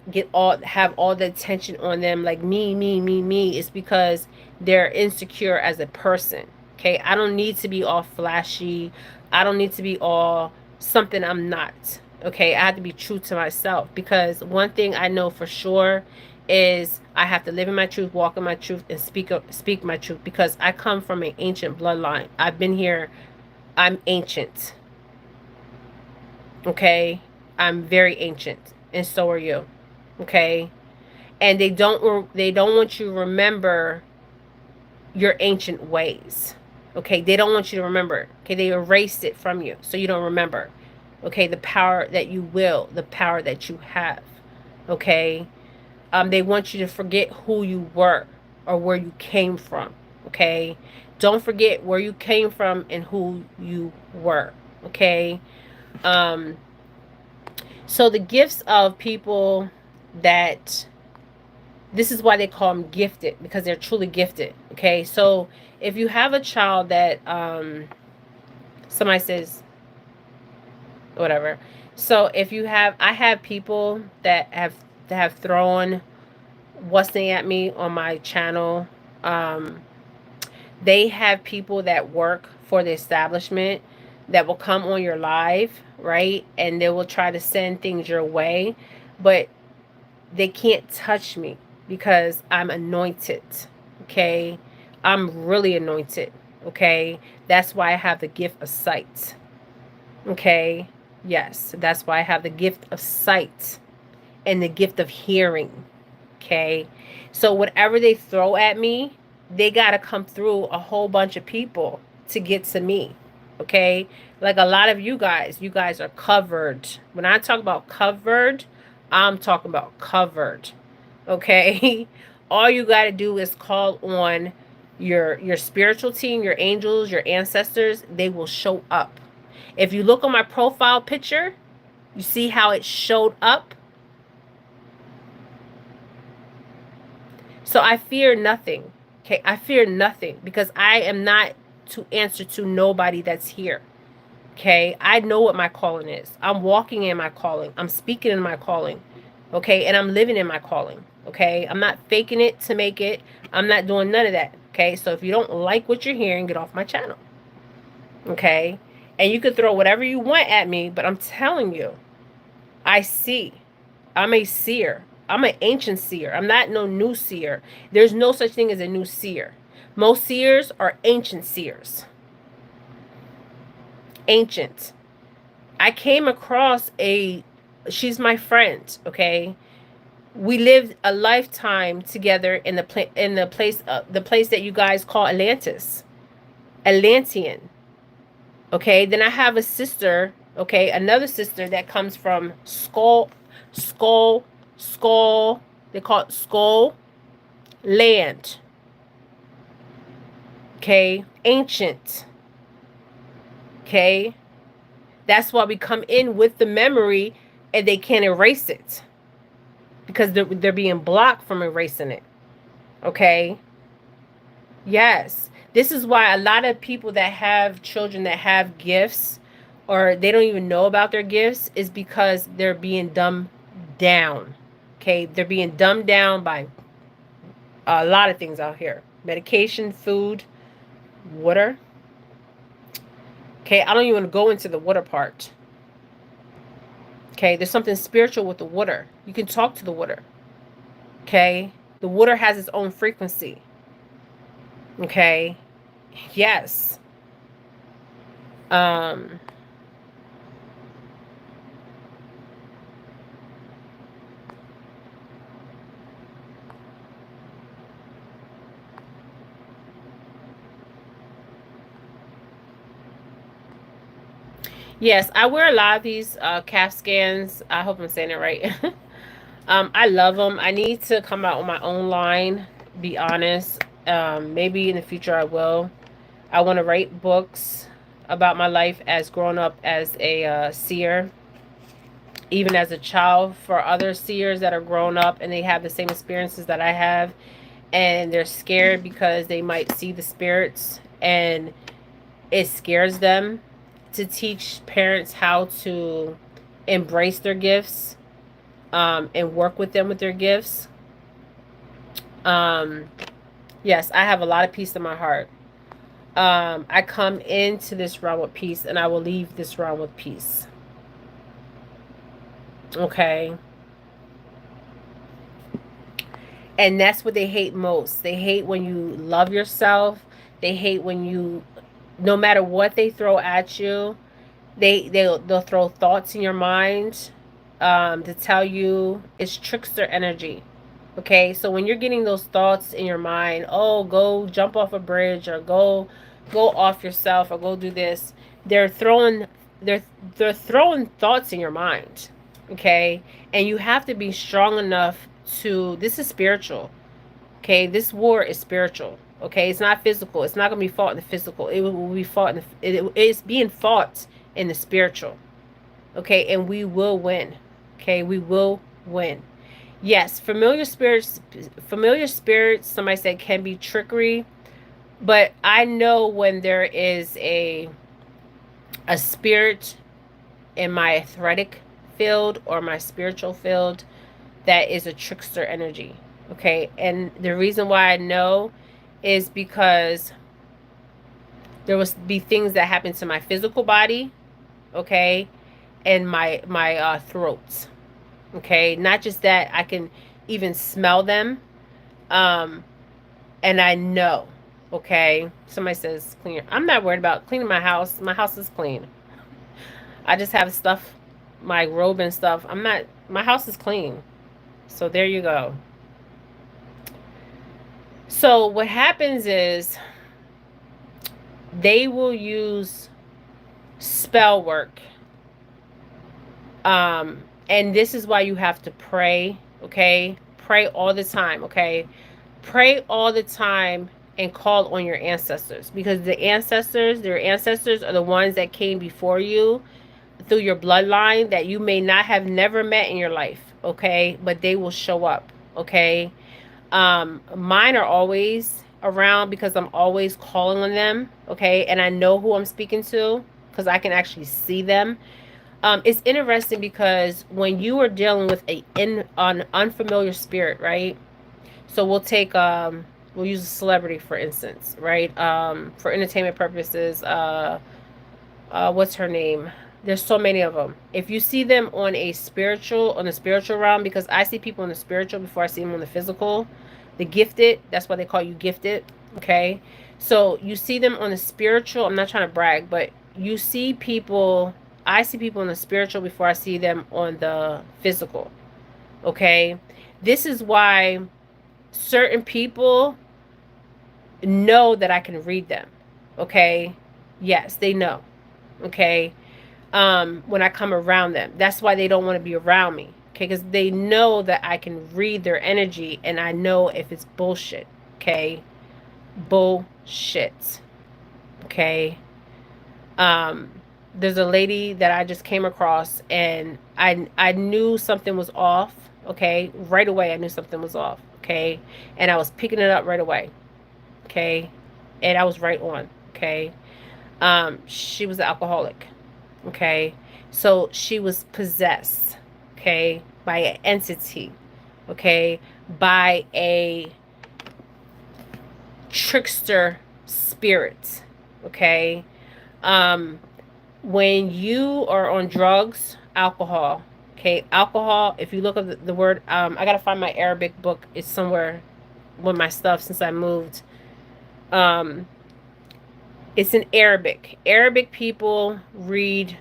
have all the attention on them, like me. It's because they're insecure as a person, okay? I don't need to be all flashy. I don't need to be all something I'm not, okay? I have to be true to myself, because one thing I know for sure is I have to live in my truth, walk in my truth, and speak my truth, because I come from an ancient bloodline. I've been here. I'm ancient, okay? I'm very ancient, and so are you, okay? And they don't want you to remember your ancient ways, okay? They don't want you to remember, okay? They erased it from you so you don't remember, okay? The power that you will, the power that you have, okay? They want you to forget who you were or where you came from, okay? Don't forget where you came from and who you were, Okay. Um, so the gifts of people that, this is why they call them gifted, because they're truly gifted. Okay. So if you have a child that, somebody says, whatever. So if you have, I have people that have thrown what's name at me on my channel. Um, they have people that work for the establishment that will come on your live, right? And they will try to send things your way, but they can't touch me because I'm anointed. Okay. I'm really anointed. Okay. That's why I have the gift of sight. Okay. Yes. That's why I have the gift of sight and the gift of hearing. Okay. So whatever they throw at me, they got to come through a whole bunch of people to get to me. Okay. Like a lot of you guys are covered. When I talk about covered, I'm talking about covered. Okay. All you got to do is call on your spiritual team, your angels, your ancestors. They will show up. If you look on my profile picture, you see how it showed up. So I fear nothing. Okay, I fear nothing because I am not to answer to nobody that's here. Okay, I know what my calling is. I'm walking in my calling. I'm speaking in my calling. Okay, and I'm living in my calling. Okay, I'm not faking it to make it. I'm not doing none of that. Okay, so if you don't like what you're hearing, get off my channel. Okay, and you can throw whatever you want at me, but I'm telling you, I see. I'm a seer. I'm an ancient seer. I'm not no new seer. There's no such thing as a new seer. Most seers are ancient seers. Ancient. I came across she's my friend, okay? We lived a lifetime together in the place that you guys call Atlantis. Atlantean. Okay? Then I have a sister, okay? Another sister that comes from Skull, Skull, they call it Skull Land. Okay? Ancient. Okay? That's why we come in with the memory and they can't erase it. Because they're being blocked from erasing it. Okay? Yes. This is why a lot of people that have children that have gifts or they don't even know about their gifts is because they're being dumbed down. Okay? They're being dumbed down by a lot of things out here. Medication, food, water. Okay, I don't even go into the water part. Okay, there's something spiritual with the water. You can talk to the water. Okay, the water has its own frequency. Okay, yes. Yes, I wear a lot of these calf scans. I hope I'm saying it right. I love them. I need to come out with my own line, be honest. Maybe in the future I will. I want to write books about my life as growing up as a seer, even as a child, for other seers that are grown up and they have the same experiences that I have, and they're scared because they might see the spirits and it scares them, to teach parents how to embrace their gifts, and work with them with their gifts. Yes, I have a lot of peace in my heart. I come into this realm with peace and I will leave this realm with peace. Okay. And that's what they hate most. They hate when you love yourself. They hate when you, no matter what they throw at you, they'll throw thoughts in your mind, to tell you it's trickster energy. Okay, so when you're getting those thoughts in your mind, oh, go jump off a bridge or go off yourself or go do this, they're throwing they're throwing thoughts in your mind. Okay, and you have to be strong enough to, this is spiritual. Okay, this war is spiritual. Okay, it's not physical. It's not going to be fought in the physical. It will be fought in it's being fought in the spiritual. Okay, and we will win. Okay, we will win. Yes, familiar spirits, somebody said, can be trickery, but I know when there is a spirit in my athletic field or my spiritual field that is a trickster energy. Okay, and the reason why I know is because there will be things that happen to my physical body, okay, and my throat. Okay, not just that, I can even smell them, um, and I know. Okay, somebody says clean. I'm not worried about cleaning my house. My house is clean. I just have stuff, my robe and stuff. I'm not. My house is clean. So there you go. So what happens is they will use spell work. And this is why you have to pray, okay? Pray all the time, okay? Pray all the time and call on your ancestors, because their ancestors are the ones that came before you through your bloodline that you may not have never met in your life, okay? But they will show up, okay? Mine are always around because I'm always calling on them, okay? And I know who I'm speaking to because I can actually see them. It's interesting because when you are dealing with an unfamiliar spirit, right? So we'll use a celebrity for instance, right? For entertainment purposes, what's her name? There's so many of them. If you see them on a spiritual realm, because I see people in the spiritual before I see them on the physical, the gifted, that's why they call you gifted, okay? So you see them on the spiritual, I'm not trying to brag, but you see people, I see people in the spiritual before I see them on the physical, okay? This is why certain people know that I can read them, okay? Yes, they know, okay? When I come around them. That's why they don't want to be around me. Okay, because they know that I can read their energy and I know if it's bullshit. Okay, bullshit. Okay. There's a lady that I just came across and I knew something was off. Okay, right away I knew something was off. Okay, and I was picking it up right away. Okay, and I was right on. Okay, she was an alcoholic. Okay, so she was possessed, okay, by an entity, okay, by a trickster spirit, okay. When you are on drugs, alcohol, okay, alcohol, if you look at the word, I gotta find my Arabic book, it's somewhere with my stuff since I moved. um it's in Arabic people read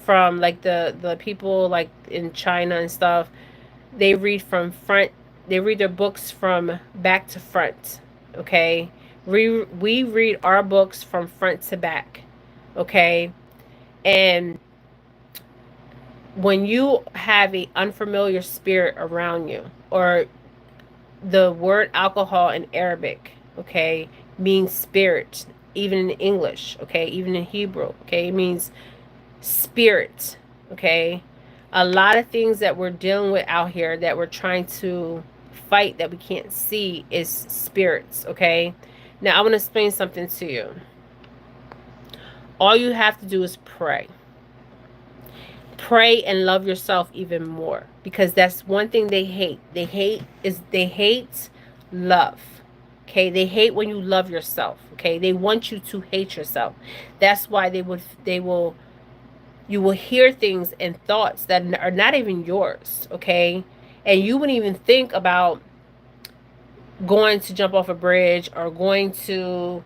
from like the people like in China and stuff, they read from front, they read their books from back to front, okay? We read our books from front to back, okay? And when you have a unfamiliar spirit around you, or the word alcohol in Arabic, okay, means spirit, even in English, okay, even in Hebrew, okay, it means spirit, okay? A lot of things that we're dealing with out here that we're trying to fight that we can't see is spirits, okay? Now I want to explain something to you. All you have to do is pray. Pray and love yourself even more, because that's one thing they hate. They hate love. Okay, they hate when you love yourself. Okay, they want you to hate yourself. That's why they will you will hear things and thoughts that are not even yours, okay? And you wouldn't even think about going to jump off a bridge or going to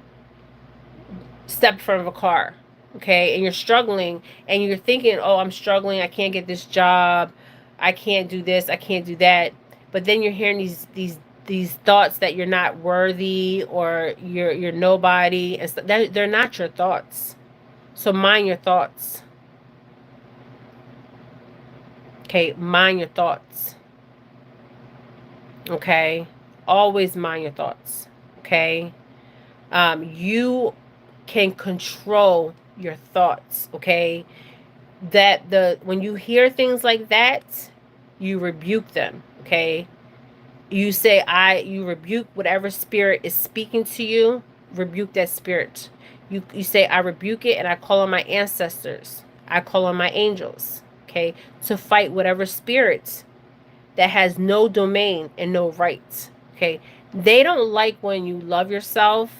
step in front of a car, okay? And you're struggling and you're thinking, oh, I'm struggling, I can't get this job, I can't do this, I can't do that. But then you're hearing these thoughts that you're not worthy or you're nobody, and they're not your thoughts. So mind your thoughts. Okay, mind your thoughts. Okay, always mind your thoughts. Okay, you can control your thoughts, okay? That when you hear things like that, you rebuke them, okay? You say, you rebuke whatever spirit is speaking to you, rebuke that spirit. You say, I rebuke it, and I call on my ancestors. I call on my angels, okay, to fight whatever spirit that has no domain and no rights, okay? They don't like when you love yourself.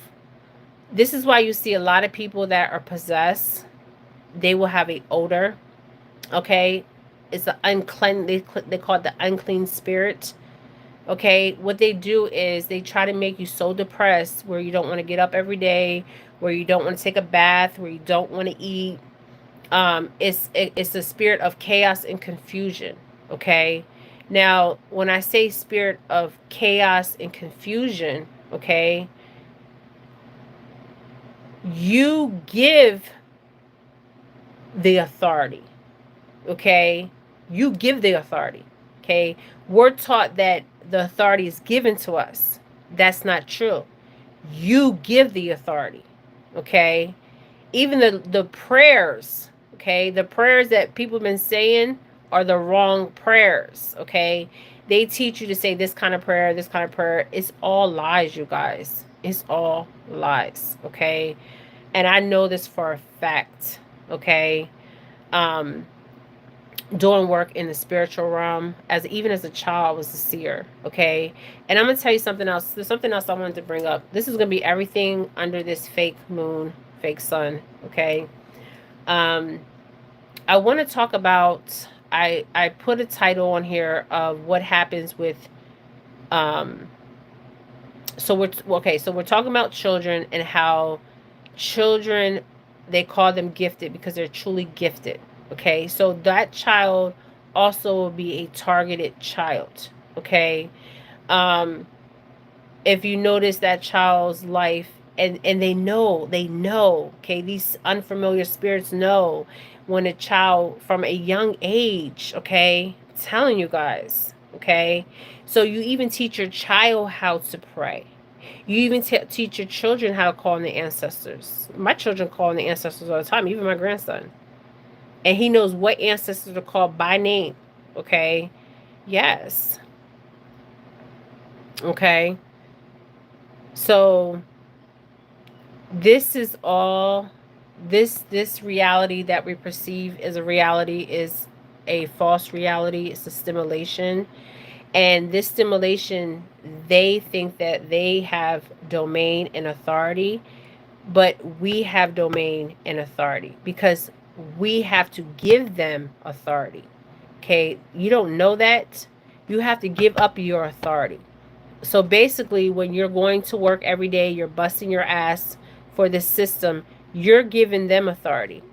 This is why you see a lot of people that are possessed. They will have a odor, okay? It's an unclean, they call it the unclean spirit. Okay, what they do is they try to make you so depressed where you don't want to get up every day, where you don't want to take a bath, where you don't want to eat. It's the spirit of chaos and confusion. Okay, now when I say spirit of chaos and confusion, okay, you give the authority. Okay, you give the authority. Okay, we're taught that the authority is given to us. That's not true. You give the authority. Okay, even the prayers, okay, the prayers that people have been saying are the wrong prayers. Okay, they teach you to say this kind of prayer, this kind of prayer. It's all lies, you guys. It's all lies. Okay, and I know this for a fact. Okay, um doing work in the spiritual realm, as even as a child, I was a seer. Okay, and I'm gonna tell you something else. There's something else I wanted to bring up. This is gonna be everything under this fake moon, fake sun. Okay, um I want to talk about, I put a title on here of what happens with um so we're talking about children, and how children, they call them gifted because they're truly gifted. Okay, so that child also will be a targeted child. Okay, um if you notice that child's life, and they know, okay, these unfamiliar spirits know when a child from a young age, okay, I'm telling you guys, okay, so you even teach your child how to pray. You even teach your children how to call on the ancestors. My children call on the ancestors all the time, even my grandson, and he knows what ancestors to call by name. Okay, yes, okay, so this is all, this reality that we perceive as a reality is a false reality. It's a stimulation, and this stimulation, they think that they have domain and authority, but we have domain and authority because we have to give them authority. Okay, you don't know that. You have to give up your authority. So basically, when you're going to work every day, you're busting your ass for this system, you're giving them authority,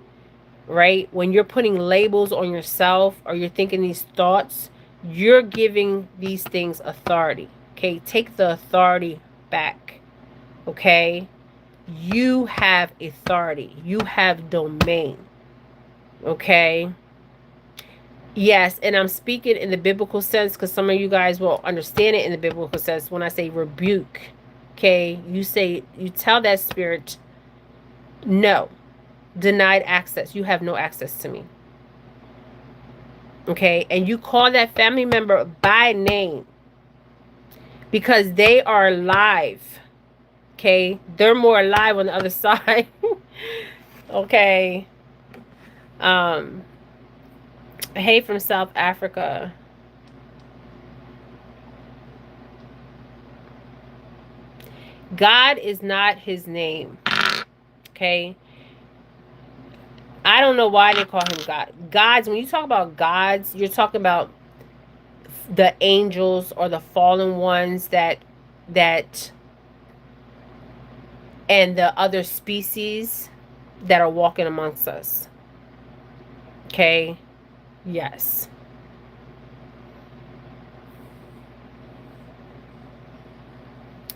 right? When you're putting labels on yourself or you're thinking these thoughts, you're giving these things authority. Okay, take the authority back. Okay, you have authority, you have domain. Okay, yes, and I'm speaking in the biblical sense because some of you guys will understand it in the biblical sense. When I say rebuke, okay, you tell that spirit, no, denied access. You have no access to me. Okay, and you call that family member by name because they are alive. Okay, they're more alive on the other side. Okay. Um, hey from South Africa. God is not his name. Okay. I don't know why they call him God. Gods, when you talk about gods, you're talking about the angels or the fallen ones that and the other species that are walking amongst us. Okay? Yes.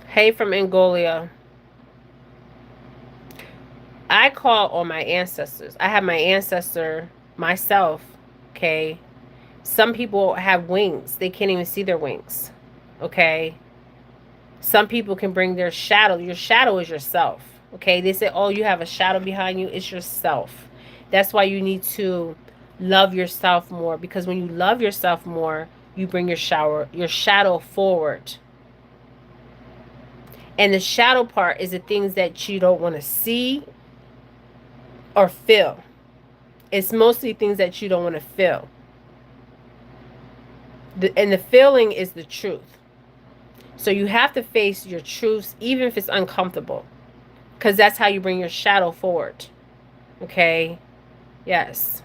Hey from Angola. I call on my ancestors. I have my ancestor myself. Okay? Some people have wings. They can't even see their wings. Okay? Some people can bring their shadow. Your shadow is yourself. Okay, they say, oh, you have a shadow behind you. It's yourself. That's why you need to love yourself more, because when you love yourself more, you bring your shadow forward. And the shadow part is the things that you don't want to see or feel. It's mostly things that you don't want to feel. And the feeling is the truth. So you have to face your truths, even if it's uncomfortable, because that's how you bring your shadow forward. Okay? Yes.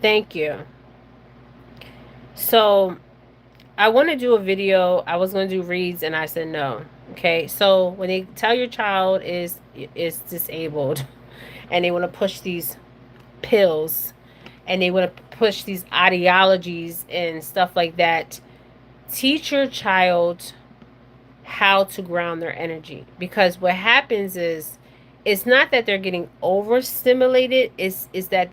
Thank you. So I want to do a video. I was going to do reads, and I said no. Okay? So when they tell your child is disabled, and they want to push these pills, and they want to push these ideologies and stuff like that, teach your child how to ground their energy, because what happens is it's not that they're getting overstimulated, is that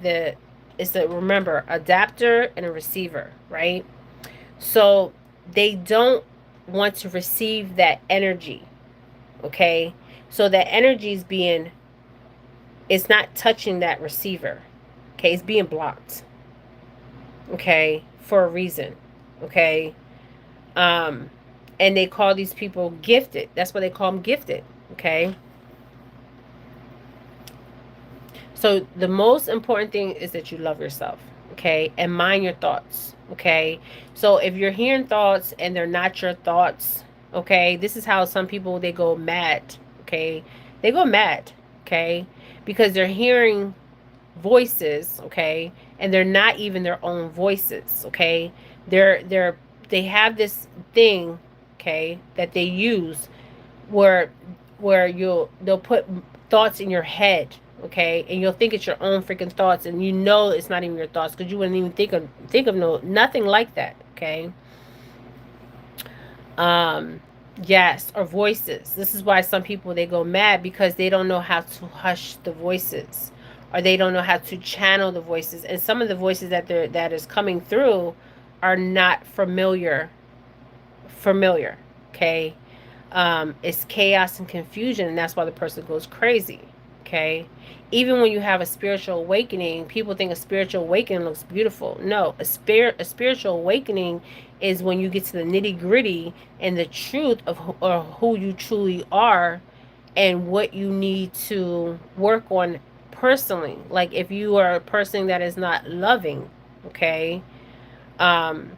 the is that, remember, adapter and a receiver, right? So they don't want to receive that energy. Okay, so that energy is being, it's not touching that receiver. Okay, it's being blocked. Okay, for a reason. Okay. um and they call these people gifted. That's why they call them gifted. Okay. So the most important thing is that you love yourself. Okay, and mind your thoughts. Okay, so if you're hearing thoughts and they're not your thoughts, okay, this is how some people, they go mad. Okay, they go mad. Okay, because they're hearing voices. Okay, and they're not even their own voices. Okay, they're they have this thing, okay, that they use, where they'll put thoughts in your head. Okay, and you'll think it's your own freaking thoughts, and you know it's not even your thoughts, because you wouldn't even think of nothing like that. Okay. um yes, or voices. This is why some people, they go mad, because they don't know how to hush the voices, or they don't know how to channel the voices, and some of the voices that is coming through are not familiar. Okay. It's chaos and confusion, and that's why the person goes crazy. Okay. Even when you have a spiritual awakening, people think a spiritual awakening looks beautiful. No, a spiritual awakening is when you get to the nitty gritty and the truth of who you truly are, and what you need to work on personally. Like if you are a person that is not loving, okay, um,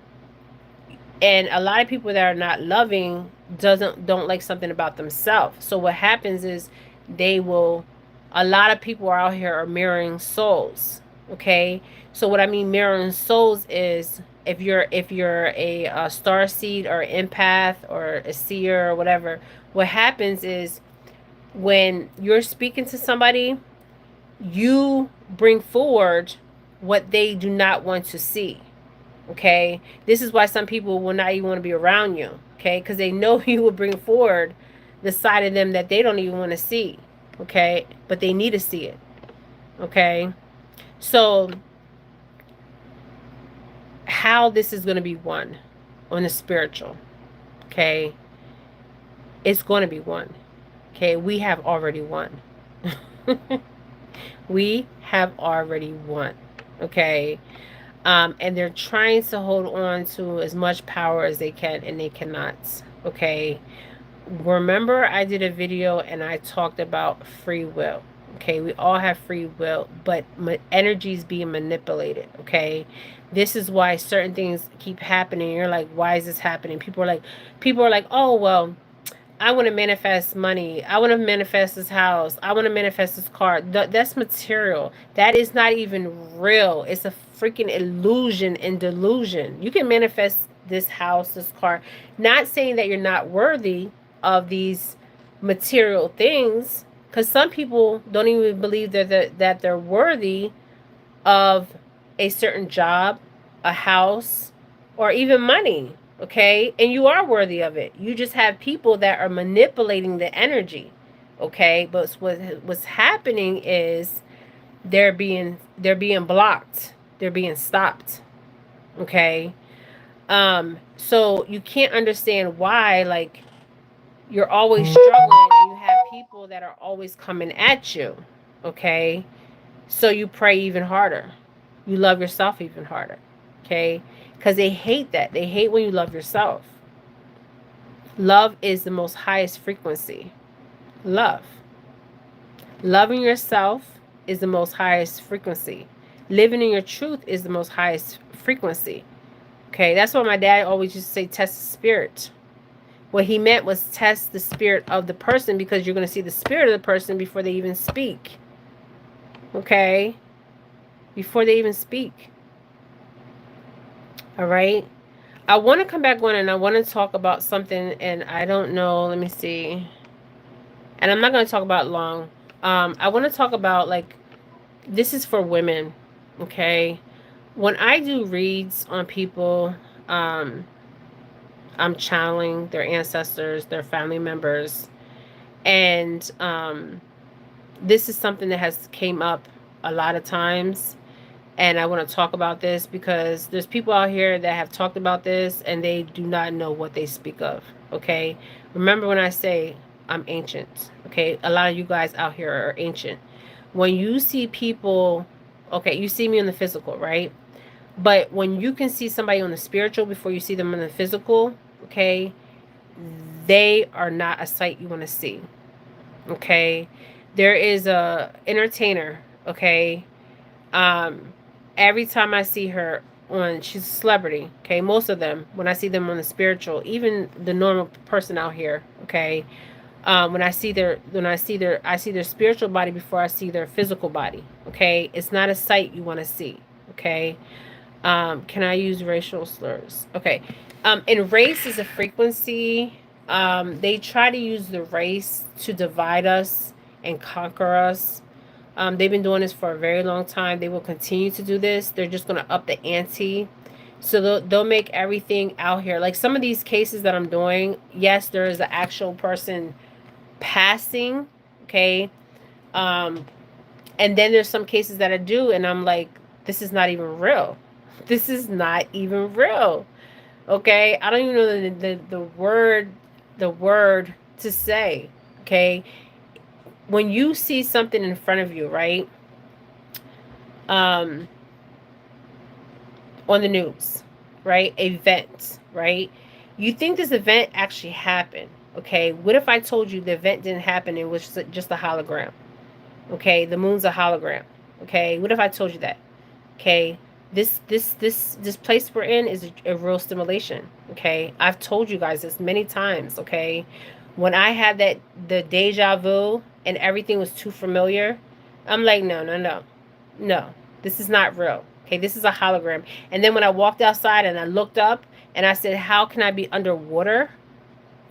and a lot of people that are not loving don't like something about themselves. So what happens is, they will a lot of people are out here are mirroring souls. Okay, so what I mean mirroring souls is, if you're a star seed or empath or a seer or whatever, what happens is, when you're speaking to somebody, you bring forward what they do not want to see. Okay, this is why some people will not even want to be around you. Okay, because they know you will bring forward the side of them that they don't even want to see. Okay, but they need to see it. Okay, so how this is going to be won on the spiritual. Okay, it's going to be won. Okay, we have already won. We have already won. Okay. And they're trying to hold on to as much power as they can, and they cannot. Okay. Remember, I did a video and I talked about free will. Okay, we all have free will, but energy is being manipulated. Okay, this is why certain things keep happening. You're like, why is this happening? People are like, oh well, I want to manifest money. I want to manifest this house. I want to manifest this car. That's material. That is not even real. It's a freaking illusion and delusion. You can manifest this house, this car. Not saying that you're not worthy of these material things, because some people don't even believe that they're worthy of a certain job, a house, or even money. Okay, and you are worthy of it. You just have people that are manipulating the energy. Okay, but what's happening is, they're being blocked, they're being stopped. Okay. So you can't understand why, like, you're always struggling, and you have people that are always coming at you. Okay? So you pray even harder. You love yourself even harder. Okay? Because they hate that. They hate when you love yourself. Love is the most highest frequency. Love. Loving yourself is the most highest frequency. Living in your truth is the most highest frequency. Okay, that's why my dad always used to say, test the spirit. What he meant was test the spirit of the person, because you're going to see the spirit of the person before they even speak. Okay? Before they even speak. All right? I want to come back on and I want to talk about something, and I don't know. Let me see. And I'm not going to talk about long. I want to talk about, like, this is for women. Okay? When I do reads on people, I'm channeling their ancestors, their family members, and this is something that has came up a lot of times, and I want to talk about this because there's people out here that have talked about this and they do not know what they speak of. Okay, remember when I say I'm ancient. Okay, a lot of you guys out here are ancient. When you see people, okay, you see me in the physical, right? But when you can see somebody on the spiritual before you see them in the physical, okay, they are not a sight you want to see. Okay, there is a entertainer. Okay, um, every time I see her on, she's a celebrity. Okay, most of them when I see them on the spiritual, even the normal person out here. Okay, when I see their spiritual body before I see their physical body. Okay, it's not a sight you want to see. Okay. Can I use racial slurs? Okay. And race is a frequency. They try to use the race to divide us and conquer us. They've been doing this for a very long time. They will continue to do this. They're just going to up the ante. So they'll make everything out here. Like some of these cases that I'm doing, yes, there is an actual person passing. Okay. Um, and then there's some cases that I do, and I'm like, this is not even real. This is not even real. Okay, I don't even know the word to say. Okay, when you see something in front of you, right? Um, on the news, right? Event, right? You think this event actually happened. Okay, what if I told you the event didn't happen? It was just a hologram. Okay, the moon's a hologram. Okay, what if I told you that? Okay, this place we're in is a real stimulation. Okay, I've told you guys this many times. Okay, when I had the deja vu and everything was too familiar, I'm like, no, this is not real. Okay, this is a hologram. And then when I walked outside and I looked up and I said, how can I be underwater?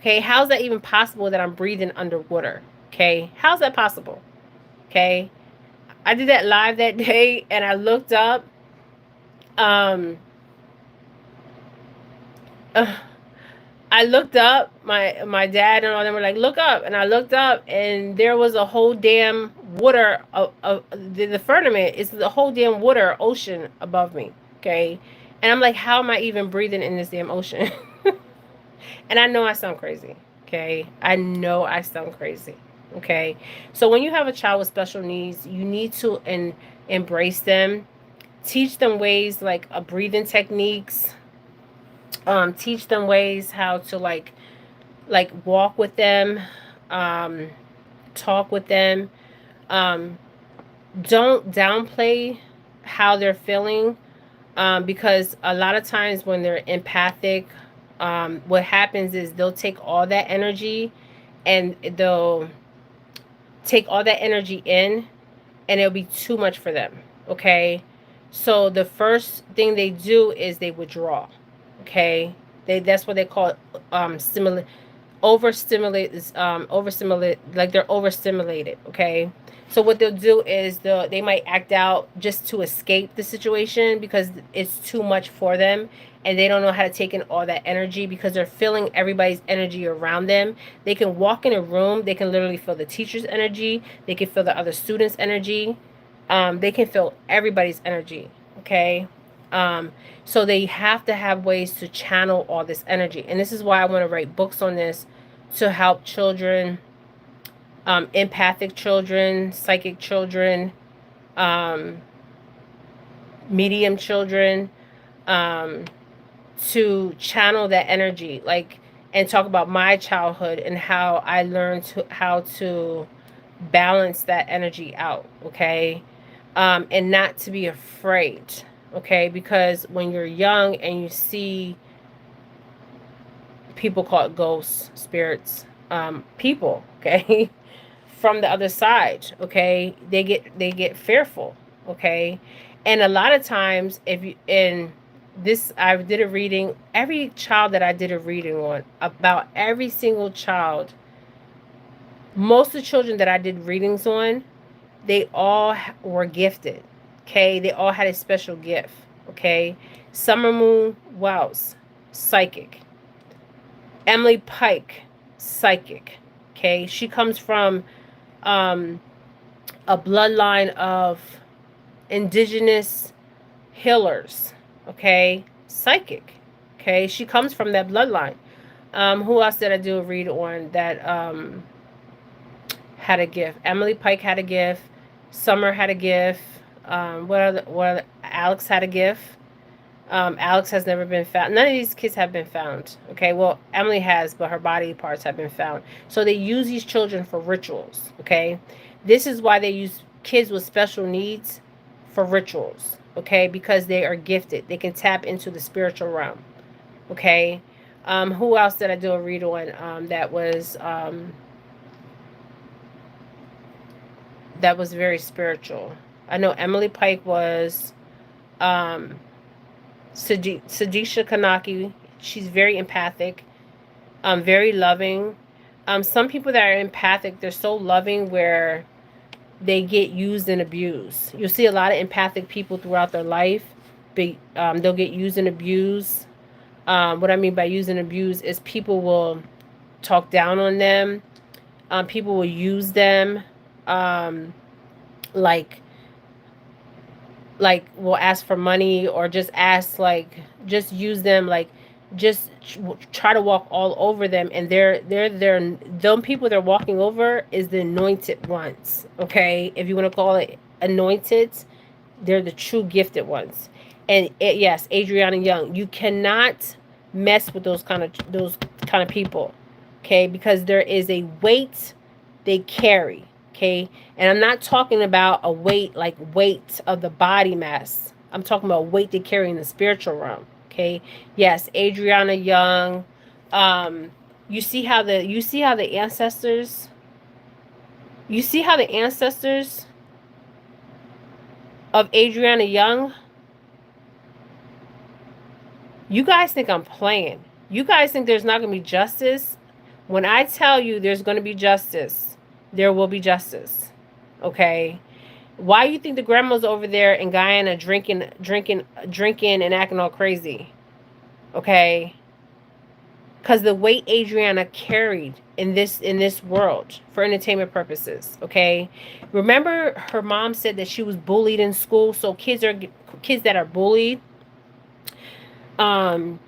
Okay, how's that even possible that I'm breathing underwater? Okay, how's that possible? Okay, I did that live that day and I looked up. Um, uh, I looked up. My dad and all them were like, look up, and I looked up, and there was a whole damn water. The firmament is the whole damn water ocean above me. Okay, and I'm like, how am I even breathing in this damn ocean? And I know I sound crazy. Okay, I know I sound crazy. Okay, so when you have a child with special needs, you need to embrace them, teach them ways like breathing techniques, teach them ways how to like walk with them, um, talk with them. Um, don't downplay how they're feeling, because a lot of times when they're empathic, what happens is they'll take all that energy and they'll take all that energy in, and it'll be too much for them. Okay, so the first thing they do is they withdraw. Okay, that's what they call stimulate, overstimulate, overstimulate, like they're overstimulated. Okay, so what they'll do is they might act out just to escape the situation because it's too much for them, and they don't know how to take in all that energy because they're feeling everybody's energy around them. They can walk in a room, they can literally feel the teacher's energy, they can feel the other students' energy, they can feel everybody's energy. Okay, so they have to have ways to channel all this energy, and this is why I want to write books on this, to help children, empathic children, psychic children, um, medium children, um, to channel that energy, like, and talk about my childhood and how I learned how to balance that energy out, okay? And not to be afraid, okay? Because when you're young and you see people call it ghosts, spirits, people, okay, from the other side, okay, they get fearful, okay, and a lot of times, if you in this, I did a reading, every child that I did a reading on, about every single child, most of the children that I did readings on, they all were gifted, okay, they all had a special gift, okay. Summer Moon Wells, psychic. Emily Pike, psychic, okay, she comes from um a bloodline of indigenous healers, okay, psychic, okay, she comes from that bloodline. Who else did I do a read on that had a gift? Emily Pike had a gift. Summer had a gift. Alex had a gift. Alex has never been found. None of these kids have been found. Okay, well, Emily has, but her body parts have been found. So they use these children for rituals. Okay, this is why they use kids with special needs for rituals. Okay, because they are gifted. They can tap into the spiritual realm. Okay, who else did I do a read on? That was very spiritual. I know Emily Pike was. Sadisha Kanaki, she's very empathic, very loving. Some people that are empathic, they're so loving where they get used and abused. You'll see a lot of empathic people throughout their life. They'll get used and abused. What I mean by used and abused is people will talk down on them. People will use them, like will ask for money, or just ask, like, just use them, like, just try to walk all over them, and they're them people they're walking over is the anointed ones, okay, if you want to call it anointed. They're the true gifted ones. And yes, Andrianna Younge, you cannot mess with those kind of people, okay, because there is a weight they carry. Okay, and I'm not talking about a weight like weight of the body mass. I'm talking about weight they carry in the spiritual realm. Okay, yes, Andrianna Younge. You see how the ancestors. You see how the ancestors of Andrianna Younge. You guys think I'm playing. You guys think there's not going to be justice. When I tell you there's going to be justice, there will be justice. Okay? Why you think the grandma's over there in Guyana drinking and acting all crazy? Okay? Because the weight Andrianna carried in this world for entertainment purposes. Okay? Remember her mom said that she was bullied in school. So kids that are bullied. So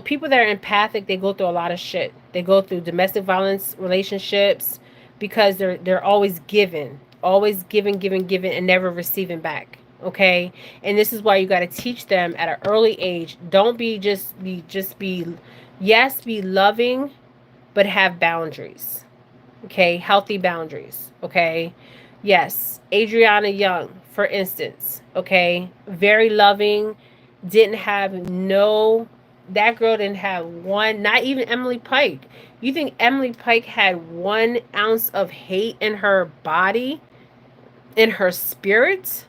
people that are empathic, they go through a lot of shit. They go through domestic violence relationships because they're always giving, and never receiving back. Okay, and this is why you got to teach them at an early age. Don't be yes, be loving, but have boundaries. Okay, healthy boundaries. Okay, yes, Andrianna Younge, for instance. Okay, very loving, didn't have no. That girl didn't have one, not even Emily Pike. You think Emily Pike had 1 ounce of hate in her body, in her spirit?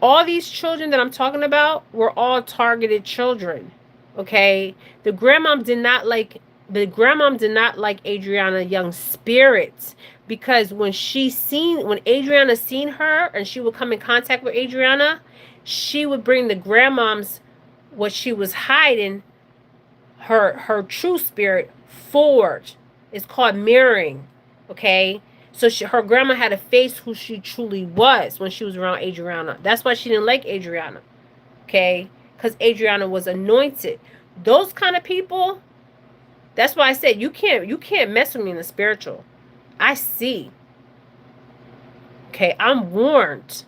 All these children that I'm talking about were all targeted children. Okay? The grandmom did not like Andrianna Younge's spirit, because when Andrianna seen her and she would come in contact with Andrianna, she would bring the grandmom's, what she was hiding, her true spirit, forward. It's called mirroring. Okay, so her grandma had to face who she truly was when she was around Andrianna. That's why she didn't like Andrianna. Okay, because Andrianna was anointed. Those kind of people, That's why I said you can't mess with me in the spiritual. I see. Okay, I'm warned.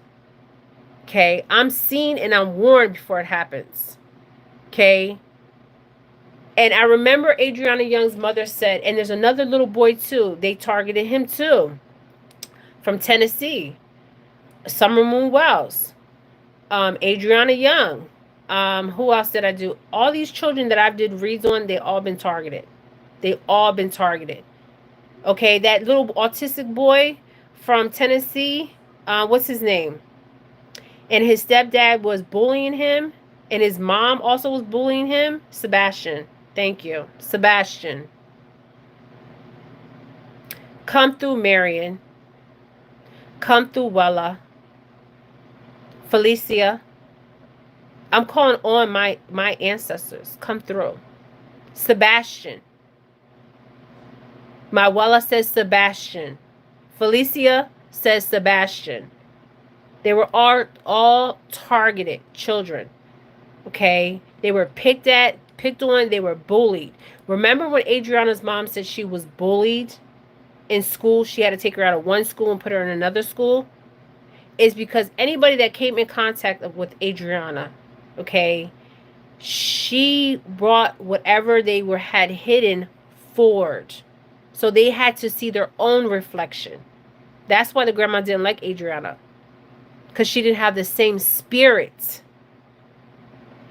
Okay, I'm seen and I'm warned before it happens. Okay. And I remember Andrianna Young's mother said, and there's another little boy too. They targeted him too, from Tennessee. Summer Moon Wells, Andrianna Young. Who else did I do? All these children that I did reads on, they all been targeted. They all been targeted. Okay, that little autistic boy from Tennessee, what's his name? And his stepdad was bullying him, and his mom also was bullying him. Sebastian. Thank you. Sebastian. Come through, Marion. Come through, Wella. Felicia. I'm calling on my ancestors. Come through. Sebastian. My Wella says Sebastian. Felicia says Sebastian. They were all targeted children. Okay? They were picked on, they were bullied. Remember when Andrianna's mom said she was bullied in school? She had to take her out of one school and put her in another school. It's because anybody that came in contact with Andrianna, okay, she brought whatever they had hidden forward. So they had to see their own reflection. That's why the grandma didn't like Andrianna, because she didn't have the same spirit.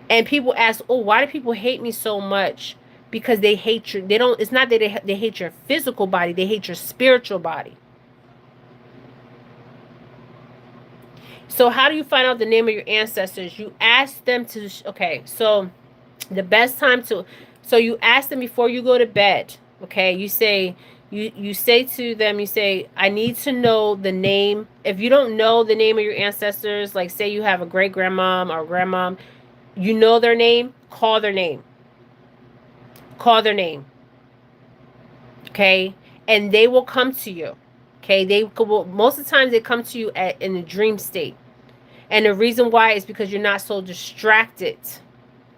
And people ask, oh, why do people hate me so much? Because they hate you. They don't. It's not that they hate your physical body. They hate your spiritual body. So how do you find out the name of your ancestors? You ask them to. Okay, so the best time to. So you ask them before you go to bed. Okay, you say. You say to them, you say, I need to know the name. If you don't know the name of your ancestors, like say you have a great grandmom or grandmom, you know their name, call their name. Call their name. Okay? And they will come to you. Okay? They will, most of the times they come to you in a dream state. And the reason why is because you're not so distracted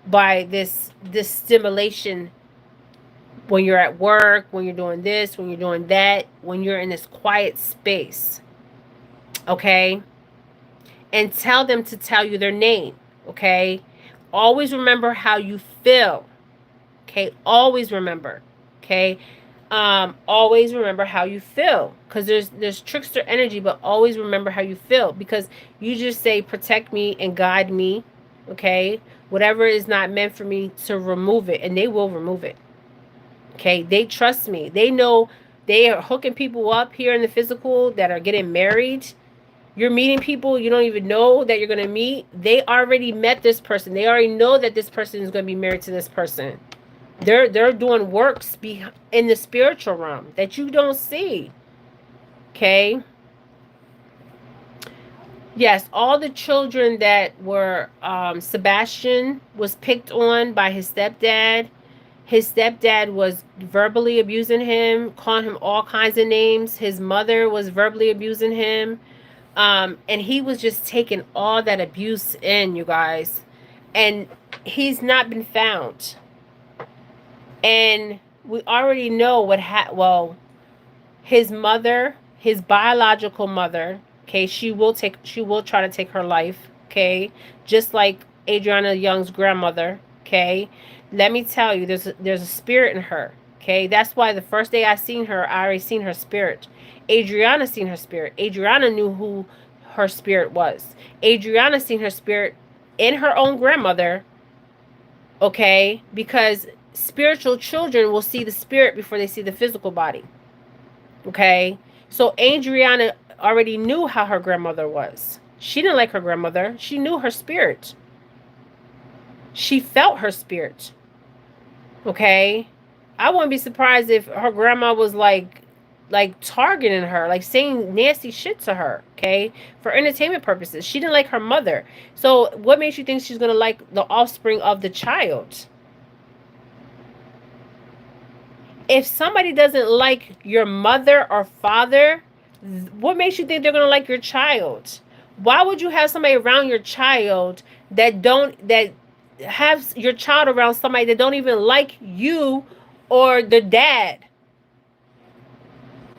by this stimulation when you're at work, when you're doing this, when you're doing that, when you're in this quiet space. Okay? And tell them to tell you their name. Okay? Always remember how you feel. Okay? Always remember. Okay? Always remember how you feel. Because there's trickster energy, but always remember how you feel. Because you just say, protect me and guide me. Okay? Whatever is not meant for me, to remove it. And they will remove it. Okay? They trust me. They know they are hooking people up here in the physical that are getting married. You're meeting people you don't even know that you're going to meet. They already met this person. They already know that this person is going to be married to this person. They're doing works in the spiritual realm that you don't see. Okay? Yes, all the children that were, Sebastian was picked on by his stepdad. His stepdad was verbally abusing him, calling him all kinds of names. His mother was verbally abusing him. And he was just taking all that abuse in, you guys. And he's not been found. And we already know well, his mother, his biological mother, okay, she will try to take her life, okay? Just like Andrianna Young's grandmother, okay? Let me tell you, there's a spirit in her, okay? That's why the first day I seen her, I already seen her spirit. Andrianna seen her spirit. Andrianna knew who her spirit was. Andrianna seen her spirit in her own grandmother, okay? Because spiritual children will see the spirit before they see the physical body, okay? So Andrianna already knew how her grandmother was. She didn't like her grandmother. She knew her spirit. She felt her spirit, okay? I wouldn't be surprised if her grandma was like targeting her, like saying nasty shit to her, okay, for entertainment purposes. She didn't like her mother. So what makes you think she's going to like the offspring of the child? If somebody doesn't like your mother or father, what makes you think they're going to like your child? Why would you have somebody around your child that have your child around somebody that don't even like you or the dad.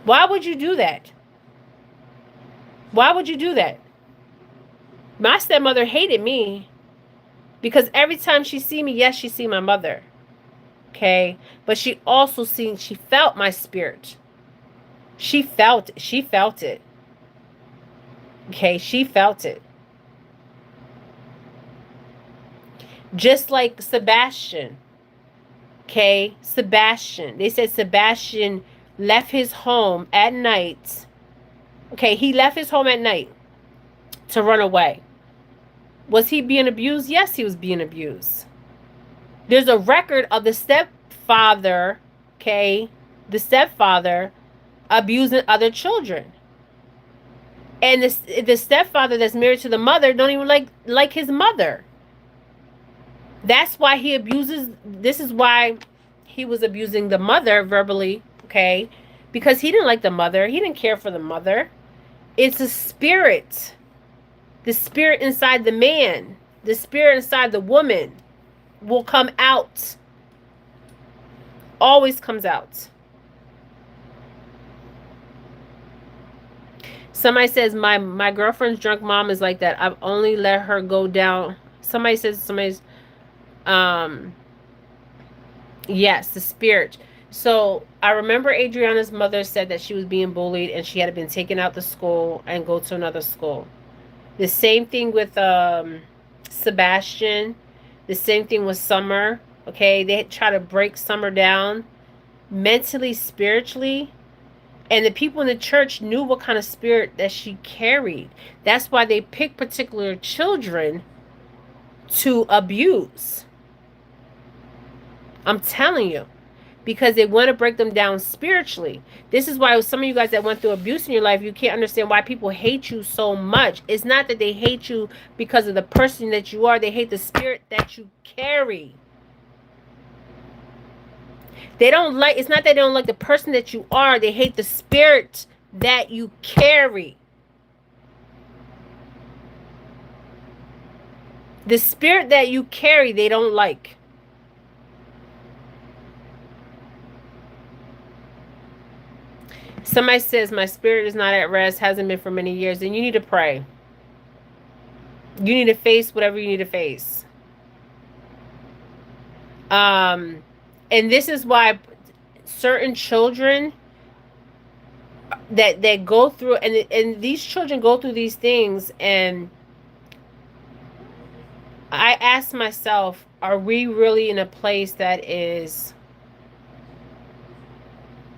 Why would you do that? Why would you do that? My stepmother hated me because every time she see me, yes, she see my mother. Okay? But she felt my spirit. She felt it. She felt it. Okay? She felt it. Just like Sebastian. Okay? Sebastian. They said Sebastian left his home at night. Okay, he left his home at night to run away. Was he being abused? Yes, he was being abused. There's a record of the stepfather, okay, the stepfather abusing other children. And the stepfather that's married to the mother don't even like his mother. That's why he abuses. This is why he was abusing the mother verbally, okay? Because he didn't like the mother. He didn't care for the mother. It's a spirit. The spirit inside the man, the spirit inside the woman will come out. Always comes out. Somebody says, my girlfriend's drunk mom is like that. I've only let her go down. Somebody says, yes, the spirit. So I remember Andrianna's mother said that she was being bullied and she had been taken out the school and go to another school. The same thing with Sebastian. The same thing with Summer. Okay, they try to break Summer down mentally, spiritually. And the people in the church knew what kind of spirit that she carried. That's why they picked particular children to abuse. I'm telling you. Because they want to break them down spiritually. This is why some of you guys that went through abuse in your life, you can't understand why people hate you so much. It's not that they hate you because of the person that you are. They hate the spirit that you carry. They don't like, it's not that they don't like the person that you are. They hate the spirit that you carry. The spirit that you carry, they don't like. Somebody says, my spirit is not at rest, hasn't been for many years. Then you need to pray. You need to face whatever you need to face. And this is why certain children that go through, and these children go through these things, and I ask myself, are we really in a place that is...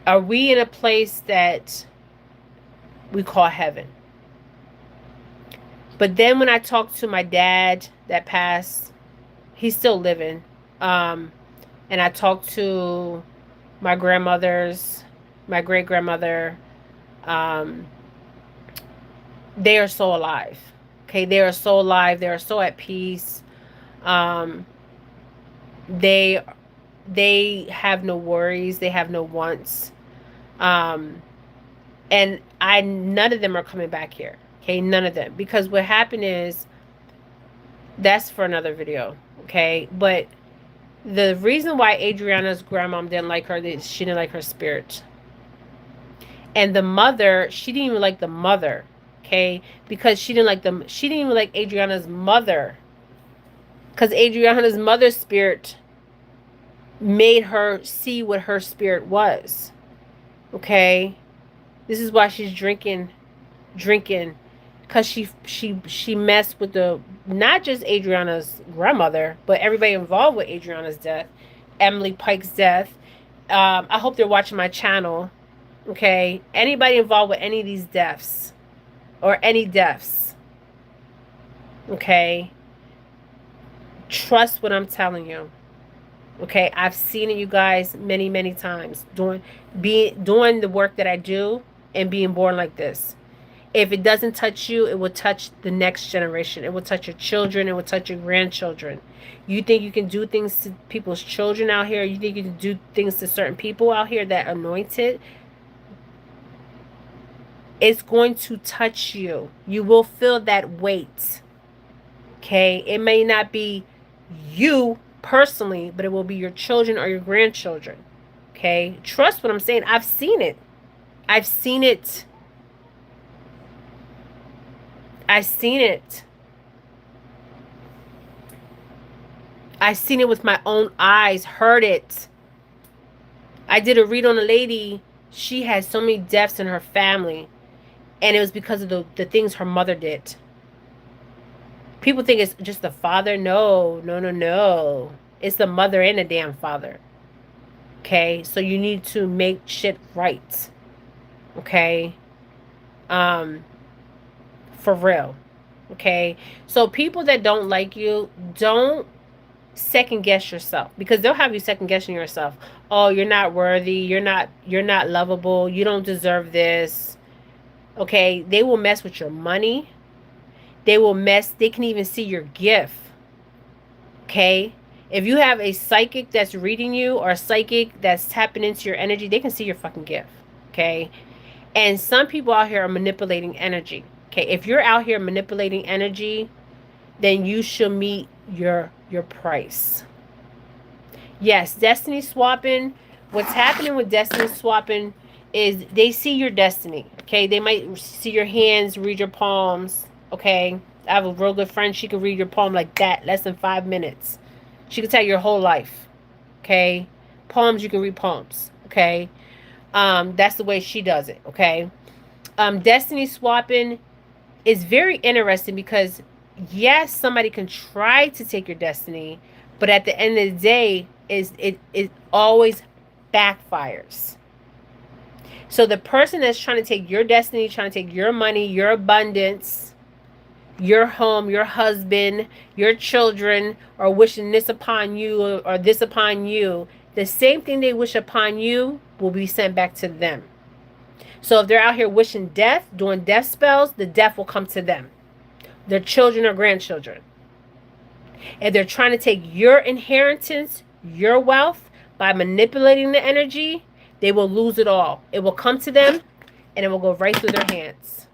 Are we in a place that we call heaven? But then when I talk to my dad that passed, he's still living. And I talk to my grandmothers, my great-grandmother. They are so alive. Okay, they are so alive. They are so at peace. They have no worries. They have no wants. And none of them are coming back here. Okay, none of them. Because what happened is, that's for another video. Okay, but the reason why Andrianna's grandmom didn't like her is she didn't like her spirit. And the mother, she didn't even like the mother. Okay, because she didn't even like Andrianna's mother. Because Andrianna's mother's spirit made her see what her spirit was. Okay, this is why she's drinking, because she messed with not just Andrianna's grandmother, but everybody involved with Andrianna's death, Emily Pike's death. I hope they're watching my channel. Okay, anybody involved with any of these deaths, or any deaths. Okay, trust what I'm telling you. Okay, I've seen it, you guys, many, many times doing the work that I do and being born like this. If it doesn't touch you, it will touch the next generation. It will touch your children. It will touch your grandchildren. You think you can do things to people's children out here? You think you can do things to certain people out here that are anointed? It's going to touch you. You will feel that weight. Okay, it may not be you personally, but it will be your children or your grandchildren. Okay? Trust what I'm saying. I've seen it. I've seen it. I've seen it. I've seen it with my own eyes, heard it. I did a read on a lady. She had so many deaths in her family, and it was because of the things her mother did. People think it's just the father. No, no, no, no. It's the mother and the damn father. Okay? So you need to make shit right. Okay? Um, for real. Okay? So people that don't like you, don't second guess yourself, because they'll have you second guessing yourself. Oh, you're not worthy, you're not lovable, you don't deserve this. Okay? They will mess with your money. They can even see your gift. Okay? If you have a psychic that's reading you, or a psychic that's tapping into your energy, they can see your fucking gift. Okay? And some people out here are manipulating energy. Okay? If you're out here manipulating energy, then you should meet your price. Yes, destiny swapping. What's happening with destiny swapping is they see your destiny. Okay? They might see your hands, read your palms. Okay? I have a real good friend. She can read your palm like that, less than 5 minutes. She can tell your whole life. Okay? Palms, you can read palms. Okay? That's the way she does it. Okay? Destiny swapping is very interesting because, yes, somebody can try to take your destiny, but at the end of the day, it always backfires. So the person that's trying to take your destiny, trying to take your money, your abundance, your home, your husband, your children, or wishing this upon you or this upon you, the same thing they wish upon you will be sent back to them. So if they're out here wishing death, doing death spells, the death will come to them, their children or grandchildren. If they're trying to take your inheritance, your wealth, by manipulating the energy, they will lose it all. It will come to them, and it will go right through their hands.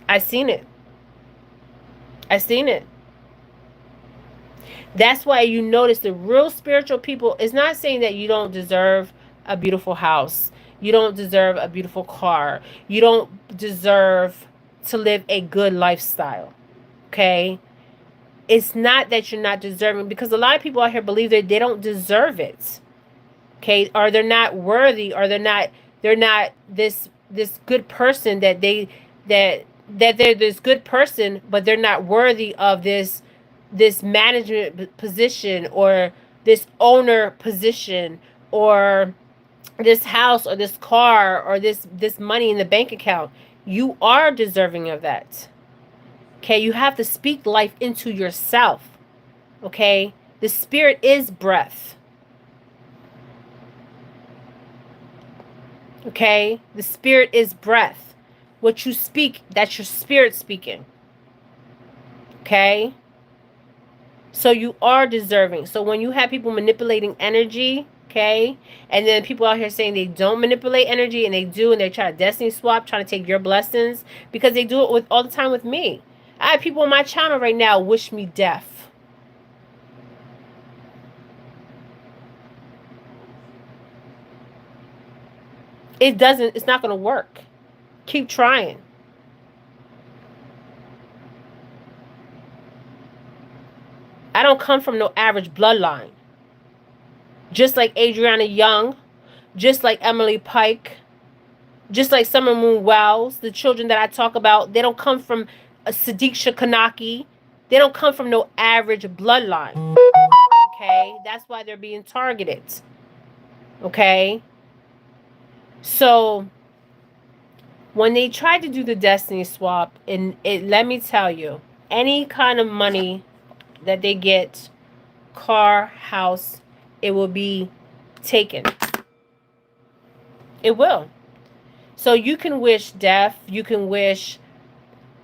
I've seen it. I've seen it. That's why you notice the real spiritual people is not saying that you don't deserve a beautiful house. You don't deserve a beautiful car. You don't deserve to live a good lifestyle. Okay? It's not that you're not deserving, because a lot of people out here believe that they don't deserve it. Okay? Or they're not worthy, or they're not this good person that they're this good person, but they're not worthy of this management position, or this owner position, or this house, or this car, or this money in the bank account. You are deserving of that. Okay? You have to speak life into yourself. Okay? The spirit is breath. Okay? The spirit is breath. What you speak, that's your spirit speaking. Okay? So you are deserving. So when you have people manipulating energy, okay, and then people out here saying they don't manipulate energy, and they do, and they try to destiny swap, trying to take your blessings, because they do it with all the time with me. I have people on my channel right now wish me death. It's not going to work. Keep trying. I don't come from no average bloodline. Just like Andrianna Younge, just like Emily Pike, just like Summer Moon Wells, the children that I talk about, they don't come from a Sadiq Shakanaki. They don't come from no average bloodline. Okay? That's why they're being targeted. Okay? So when they tried to do the destiny swap, and let me tell you, any kind of money that they get, car, house, it will be taken. It will. So you can wish death. You can wish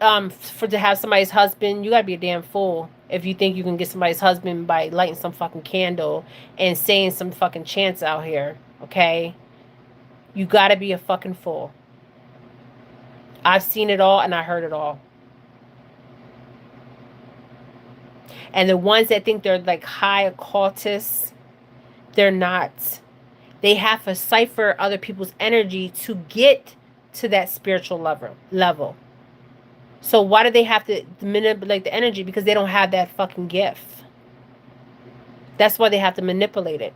for to have somebody's husband. You gotta be a damn fool if you think you can get somebody's husband by lighting some fucking candle and saying some fucking chants out here. Okay? You gotta be a fucking fool. I've seen it all, and I heard it all. And the ones that think they're like high occultists, they're not. They have to cipher other people's energy to get to that spiritual level. So why do they have to manipulate the energy? Because they don't have that fucking gift. That's why they have to manipulate it.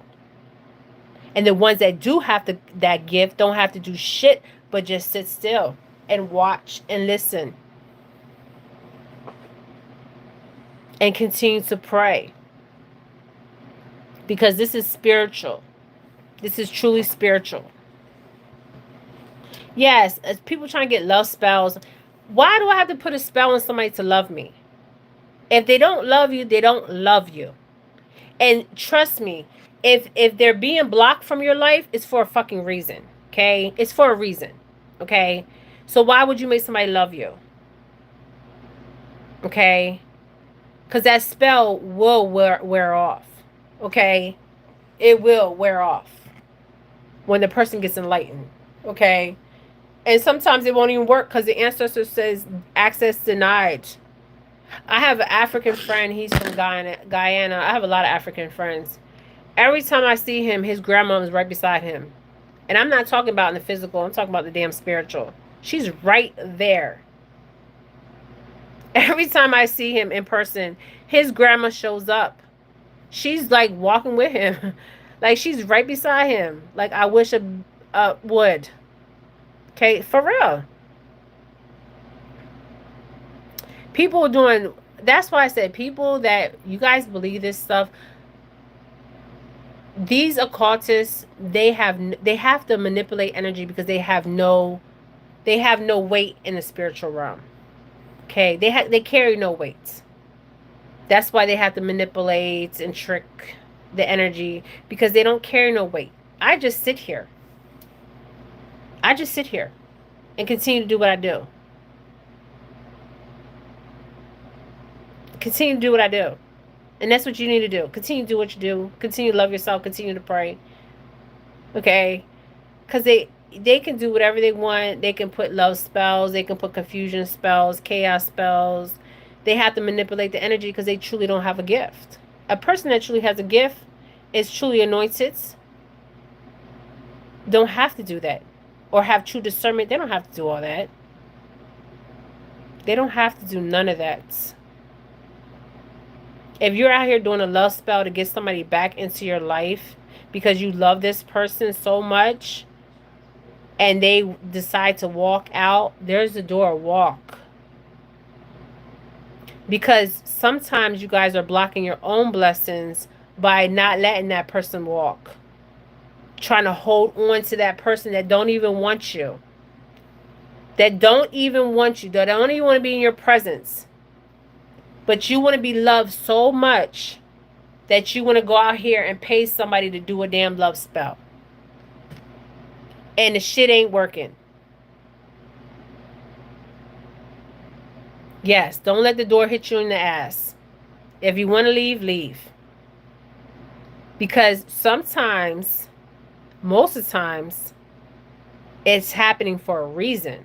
And the ones that do have that gift don't have to do shit but just sit still and watch and listen and continue to pray. Because this is spiritual. This is truly spiritual. Yes, as people trying to get love spells, why do I have to put a spell on somebody to love me? If they don't love you, they don't love you. And trust me, if they're being blocked from your life, it's for a fucking reason. Okay? It's for a reason. Okay? So why would you make somebody love you? Okay? Because that spell will wear off. Okay? It will wear off when the person gets enlightened. Okay? And sometimes it won't even work because the ancestor says access denied. I have an African friend. He's from Guyana. I have a lot of African friends. Every time I see him, his grandma is right beside him. And I'm not talking about in the physical. I'm talking about the damn spiritual. She's right there. Every time I see him in person, his grandma shows up. She's like walking with him. Like she's right beside him. Like I wish a would. Okay, for real. People doing, that's why I said people that, you guys believe this stuff, these occultists, they have to manipulate energy because they have no weight in the spiritual realm. Okay, they carry no weight. That's why they have to manipulate and trick the energy, because they don't carry no weight. I just sit here and continue to do what I do. Continue to do what I do. And that's what you need to do. Continue to do what you do. Continue to love yourself. Continue to pray. Okay? Because they can do whatever they want. They can put love spells. They can put confusion spells, chaos spells. They have to manipulate the energy because they truly don't have a gift. A person that truly has a gift is truly anointed. Don't have to do that. Or have true discernment. They don't have to do all that. They don't have to do none of that. If you're out here doing a love spell to get somebody back into your life because you love this person so much and they decide to walk out, there's the door. Walk. Because sometimes you guys are blocking your own blessings by not letting that person walk. Trying to hold on to that person that don't even want you. That don't even want you. That don't even want to be in your presence. But you want to be loved so much that you want to go out here and pay somebody to do a damn love spell. And the shit ain't working. Yes, don't let the door hit you in the ass. If you want to leave, leave. Because sometimes, most of the times, it's happening for a reason.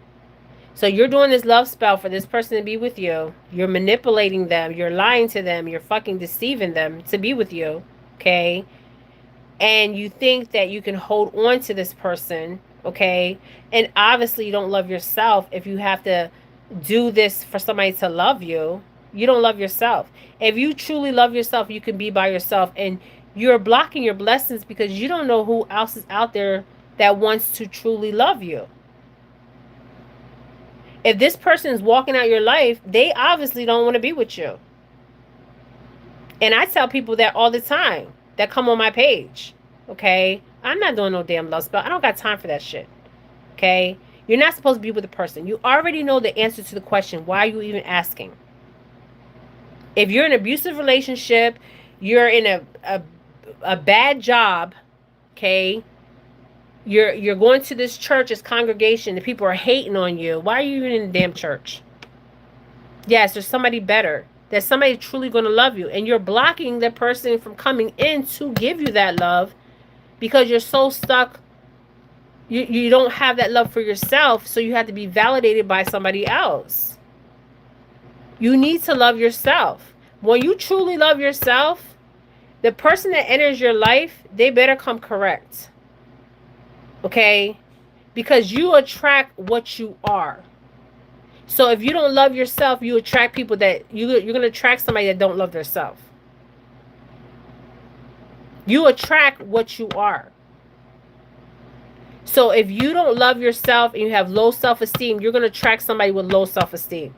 So you're doing this love spell for this person to be with you. You're manipulating them. You're lying to them. You're fucking deceiving them to be with you. Okay? And you think that you can hold on to this person. Okay? And obviously you don't love yourself if you have to do this for somebody to love you. You don't love yourself. If you truly love yourself, you can be by yourself. And you're blocking your blessings because you don't know who else is out there that wants to truly love you. If this person is walking out your life, they obviously don't want to be with you. And I tell people that all the time that come on my page. Okay? I'm not doing no damn love spell. I don't got time for that shit. Okay? You're not supposed to be with a person. You already know the answer to the question. Why are you even asking? If you're in an abusive relationship, you're in a bad job, okay? You're going to this church, this congregation, the people are hating on you. Why are you even in the damn church? Yes, there's somebody better. There's somebody truly going to love you. And you're blocking the person from coming in to give you that love because you're so stuck. You don't have that love for yourself, so you have to be validated by somebody else. You need to love yourself. When you truly love yourself, the person that enters your life, they better come correct. Okay? Because you attract what you are. So if you don't love yourself, you attract people that you're going to attract somebody that don't love themselves. You attract what you are. So if you don't love yourself and you have low self-esteem, you're going to attract somebody with low self-esteem.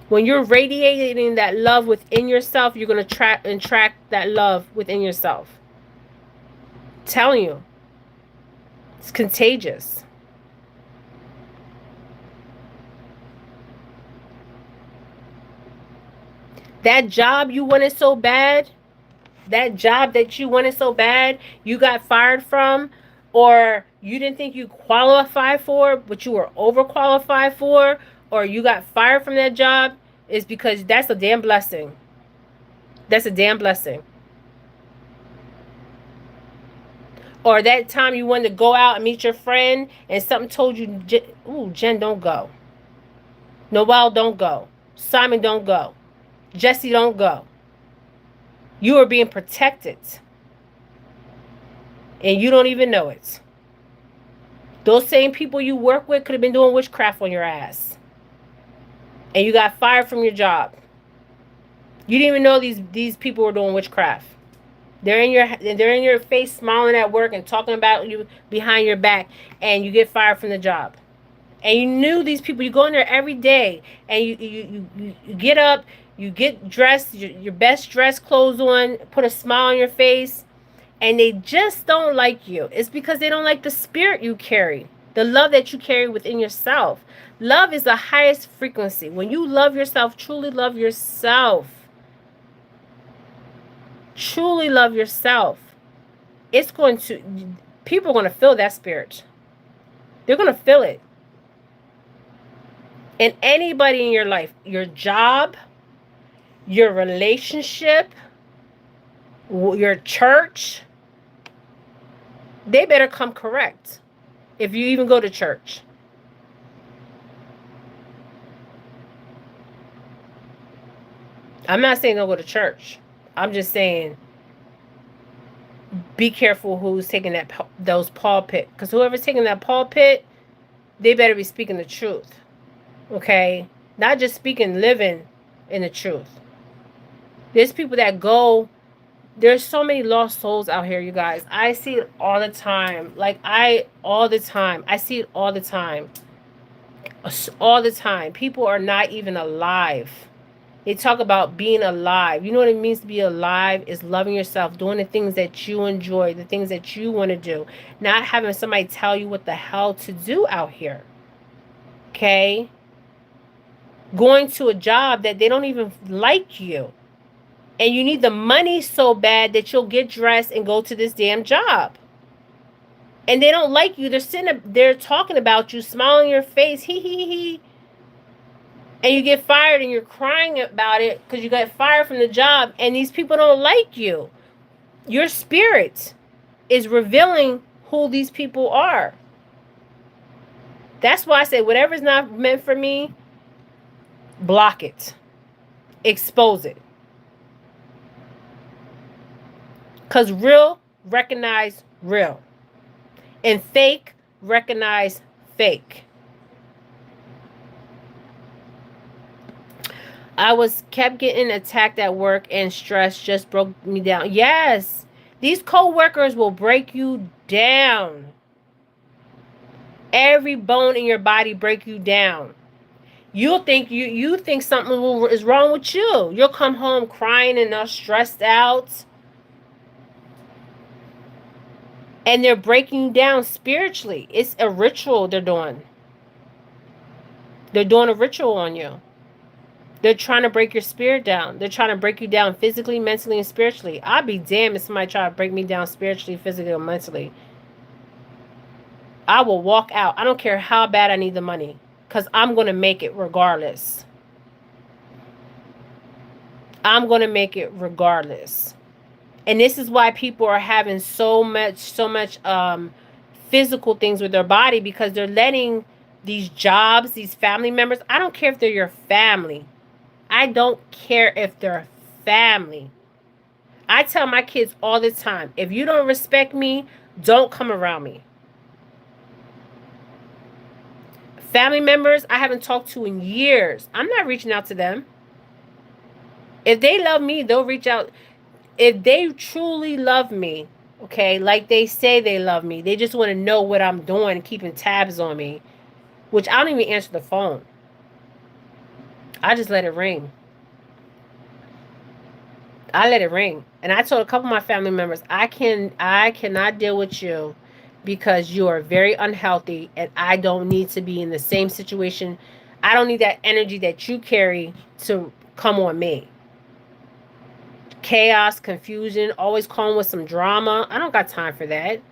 When you're radiating that love within yourself, you're going to attract that love within yourself. I'm telling you, it's contagious. That job you wanted so bad, that job that you wanted so bad, you got fired from, or you didn't think you qualified for, but you were overqualified for, or you got fired from that job, is because that's a damn blessing. That's a damn blessing. Or that time you wanted to go out and meet your friend and something told you, ooh, Jen, don't go. Noel, don't go. Simon, don't go. Jesse, don't go. You are being protected. And you don't even know it. Those same people you work with could have been doing witchcraft on your ass. And you got fired from your job. You didn't even know these people were doing witchcraft. They're in your face smiling at work and talking about you behind your back, and you get fired from the job. And you knew these people. You go in there every day, and you get up, you get dressed, your best dress clothes on, put a smile on your face, and they just don't like you. It's because they don't like the spirit you carry, the love that you carry within yourself. Love is the highest frequency. When you love yourself, truly love yourself, truly love yourself, it's going to, people are going to feel that spirit. They're going to feel it. And anybody in your life, your job, your relationship, your church, they better come correct if you even go to church. I'm not saying don't go to church. I'm just saying be careful who's taking those pulpit. Because whoever's taking that pulpit, they better be speaking the truth. Okay? Not just speaking, living in the truth. There's people that go, there's so many lost souls out here, you guys. I see it all the time. All the time. I see it all the time. All the time. People are not even alive. They talk about being alive. You know what it means to be alive? Is loving yourself, doing the things that you enjoy, the things that you want to do. Not having somebody tell you what the hell to do out here. Okay? Going to a job that they don't even like you. And you need the money so bad that you'll get dressed and go to this damn job. And they don't like you. They're sitting there talking about you, smiling your face, hee. And you get fired and you're crying about it because you got fired from the job and these people don't like you. Your spirit is revealing who these people are. That's why I say whatever's not meant for me, block it. Expose it. Because real recognize real. And fake recognize fake. I kept getting attacked at work and stress just broke me down. Yes, these co-workers will break you down. Every bone in your body break you down. You'll think you think something is wrong with you. You'll come home crying and all stressed out. And they're breaking you down spiritually. It's a ritual they're doing. They're doing a ritual on you. They're trying to break your spirit down. They're trying to break you down physically, mentally, and spiritually. I'd be damned if somebody try to break me down spiritually, physically, or mentally. I will walk out. I don't care how bad I need the money. Because I'm going to make it regardless. I'm going to make it regardless. And this is why people are having so much physical things with their body. Because they're letting these jobs, these family members. I don't care if they're your family. I don't care if they're family. I tell my kids all the time, if you don't respect me, don't come around me. Family members I haven't talked to in years, I'm not reaching out to them. If they love me, they'll reach out. If they truly love me, okay, like they say they love me, they just want to know what I'm doing, keeping tabs on me, which I don't even answer the phone. I just let it ring. I let it ring. And I told a couple of my family members, I cannot deal with you because you are very unhealthy and I don't need to be in the same situation. I don't need that energy that you carry to come on me. Chaos, confusion, always calling with some drama. I don't got time for that.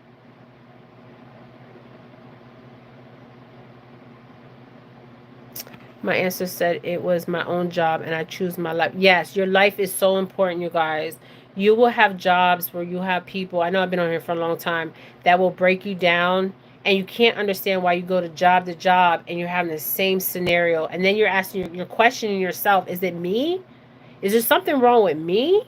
My answer said it was my own job and I choose my life. Yes, your life is so important, you guys. You will have jobs where you have people, I know I've been on here for a long time, that will break you down and you can't understand why you go to job and you're having the same scenario. And then you're asking, you're questioning yourself, is it me? Is there something wrong with me?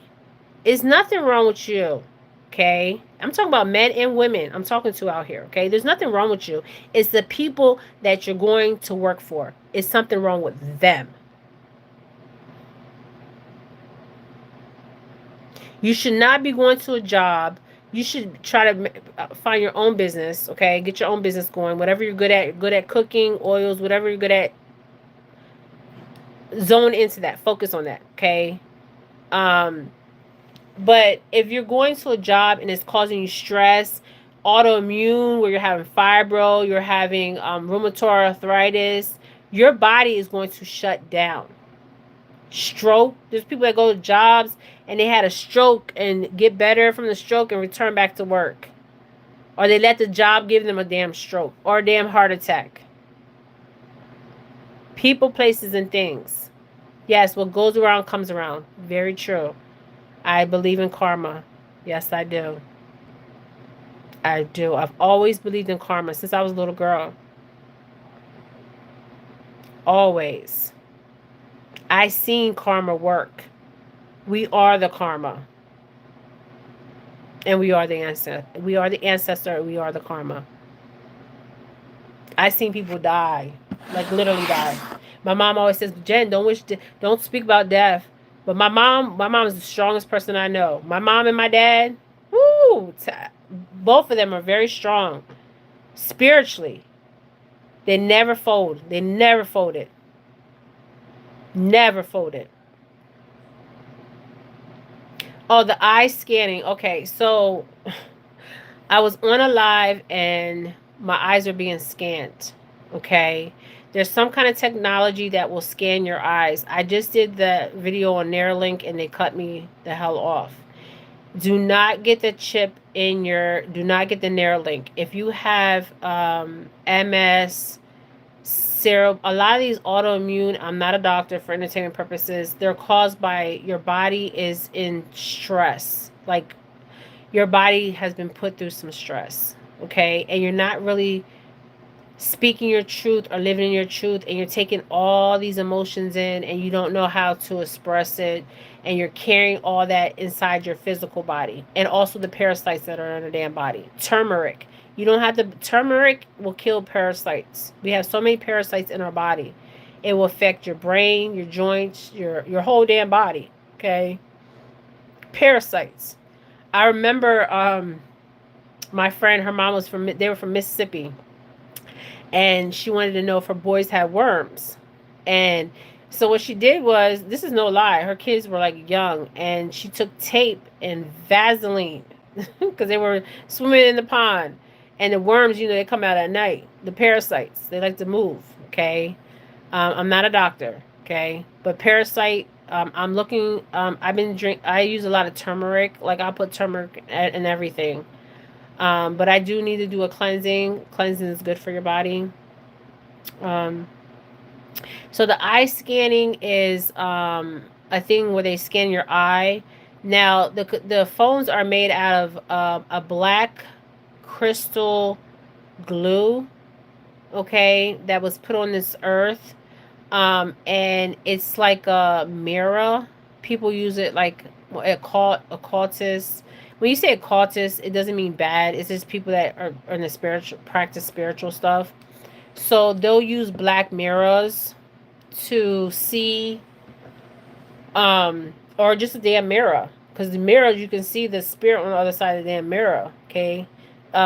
Is nothing wrong with you. Okay? I'm talking about men and women I'm talking to out here. Okay? There's nothing wrong with you. It's the people that you're going to work for. Is something wrong with them? You should not be going to a job. You should try to find your own business. Okay? Get your own business going. Whatever you're good at. You're good at cooking, oils, whatever you're good at. Zone into that. Focus on that. Okay? But if you're going to a job and it's causing you stress, autoimmune, where you're having fibro, you're having rheumatoid arthritis, your body is going to shut down. Stroke. There's people that go to jobs and they had a stroke and get better from the stroke and return back to work. Or they let the job give them a damn stroke or a damn heart attack. People, places, and things. Yes, what goes around comes around. Very true. I believe in karma. Yes, I do. I do. I've always believed in karma since I was a little girl. Always. I seen karma work. We are the karma. And we are the ancestor. We are the ancestor. We are the karma. I seen people die. Like literally die. My mom always says, Jen, don't speak about death. But my mom is the strongest person I know. My mom and my dad, woo, both of them are very strong spiritually. They never fold. They never folded. Never folded. Oh, the eye scanning. Okay, so I was on a live and my eyes are being scanned. Okay. There's some kind of technology that will scan your eyes. I just did the video on Neuralink and they cut me the hell off. Do not get the chip in your, do not get the Neuralink. If you have MS, serum, a lot of these autoimmune, I'm not a doctor for entertainment purposes, they're caused by your body is in stress. Like your body has been put through some stress. Okay. And you're not really speaking your truth or living in your truth and you're taking all these emotions in and you don't know how to express it and you're carrying all that inside your physical body and also the parasites that are in the damn body. Turmeric. You don't have to, turmeric will kill parasites. We have so many parasites in our body. It will affect your brain, your joints, your whole damn body. Okay? Parasites. I remember my friend, her mom was they were from Mississippi. And she wanted to know if her boys had worms. And so what she did was, this is no lie, her kids were like young, and she took tape and Vaseline because they were swimming in the pond. And the worms, they come out at night. The parasites, they like to move, okay? I'm not a doctor, okay? But parasite, I'm looking, I use a lot of turmeric. Like I'll put turmeric in everything. But I do need to do a cleansing. Cleansing is good for your body. So the eye scanning is a thing where they scan your eye. Now, the phones are made out of a black crystal glue, okay, that was put on this earth. And it's like a mirror. People use it like occultists. When you say occultist, it doesn't mean bad. It's just people that are in the spiritual practice, spiritual stuff. So they'll use black mirrors to see, or just a damn mirror, because the mirror, you can see the spirit on the other side of the damn mirror. Okay.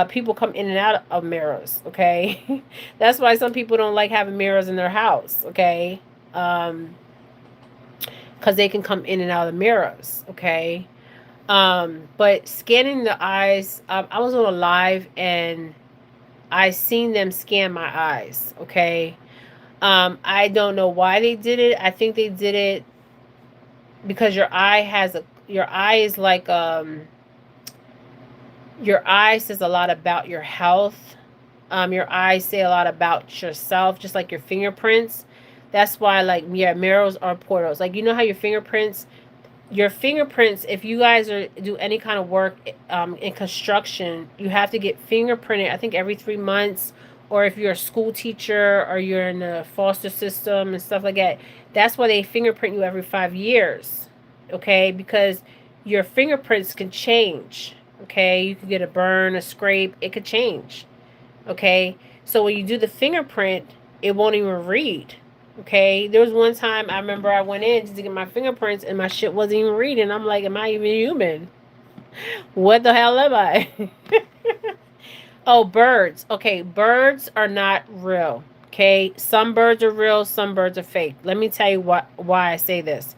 People come in and out of mirrors. Okay. That's why some people don't like having mirrors in their house. Okay. Because they can come in and out of mirrors. Okay. But scanning the eyes, I was on a live and I seen them scan my eyes. Okay. I don't know why they did it. I think they did it because your eye is like, your eye says a lot about your health. Your eyes say a lot about yourself, just like your fingerprints. That's why, like, yeah, mirrors are portals. Like, you know how your fingerprints, if you guys do any kind of work in construction, you have to get fingerprinted, I think every 3 months. Or if you're a school teacher or you're in the foster system and stuff like that, that's why they fingerprint you every 5 years. Okay, because your fingerprints can change. Okay, you could get a burn, a scrape, it could change. Okay, so when you do the fingerprint, it won't even read. Okay, there was one time I remember I went in to get my fingerprints and my shit wasn't even reading. I'm like, am I even human? What the hell am I? Oh, birds. Okay, birds are not real. Okay, some birds are real, some birds are fake. Let me tell you why I say this.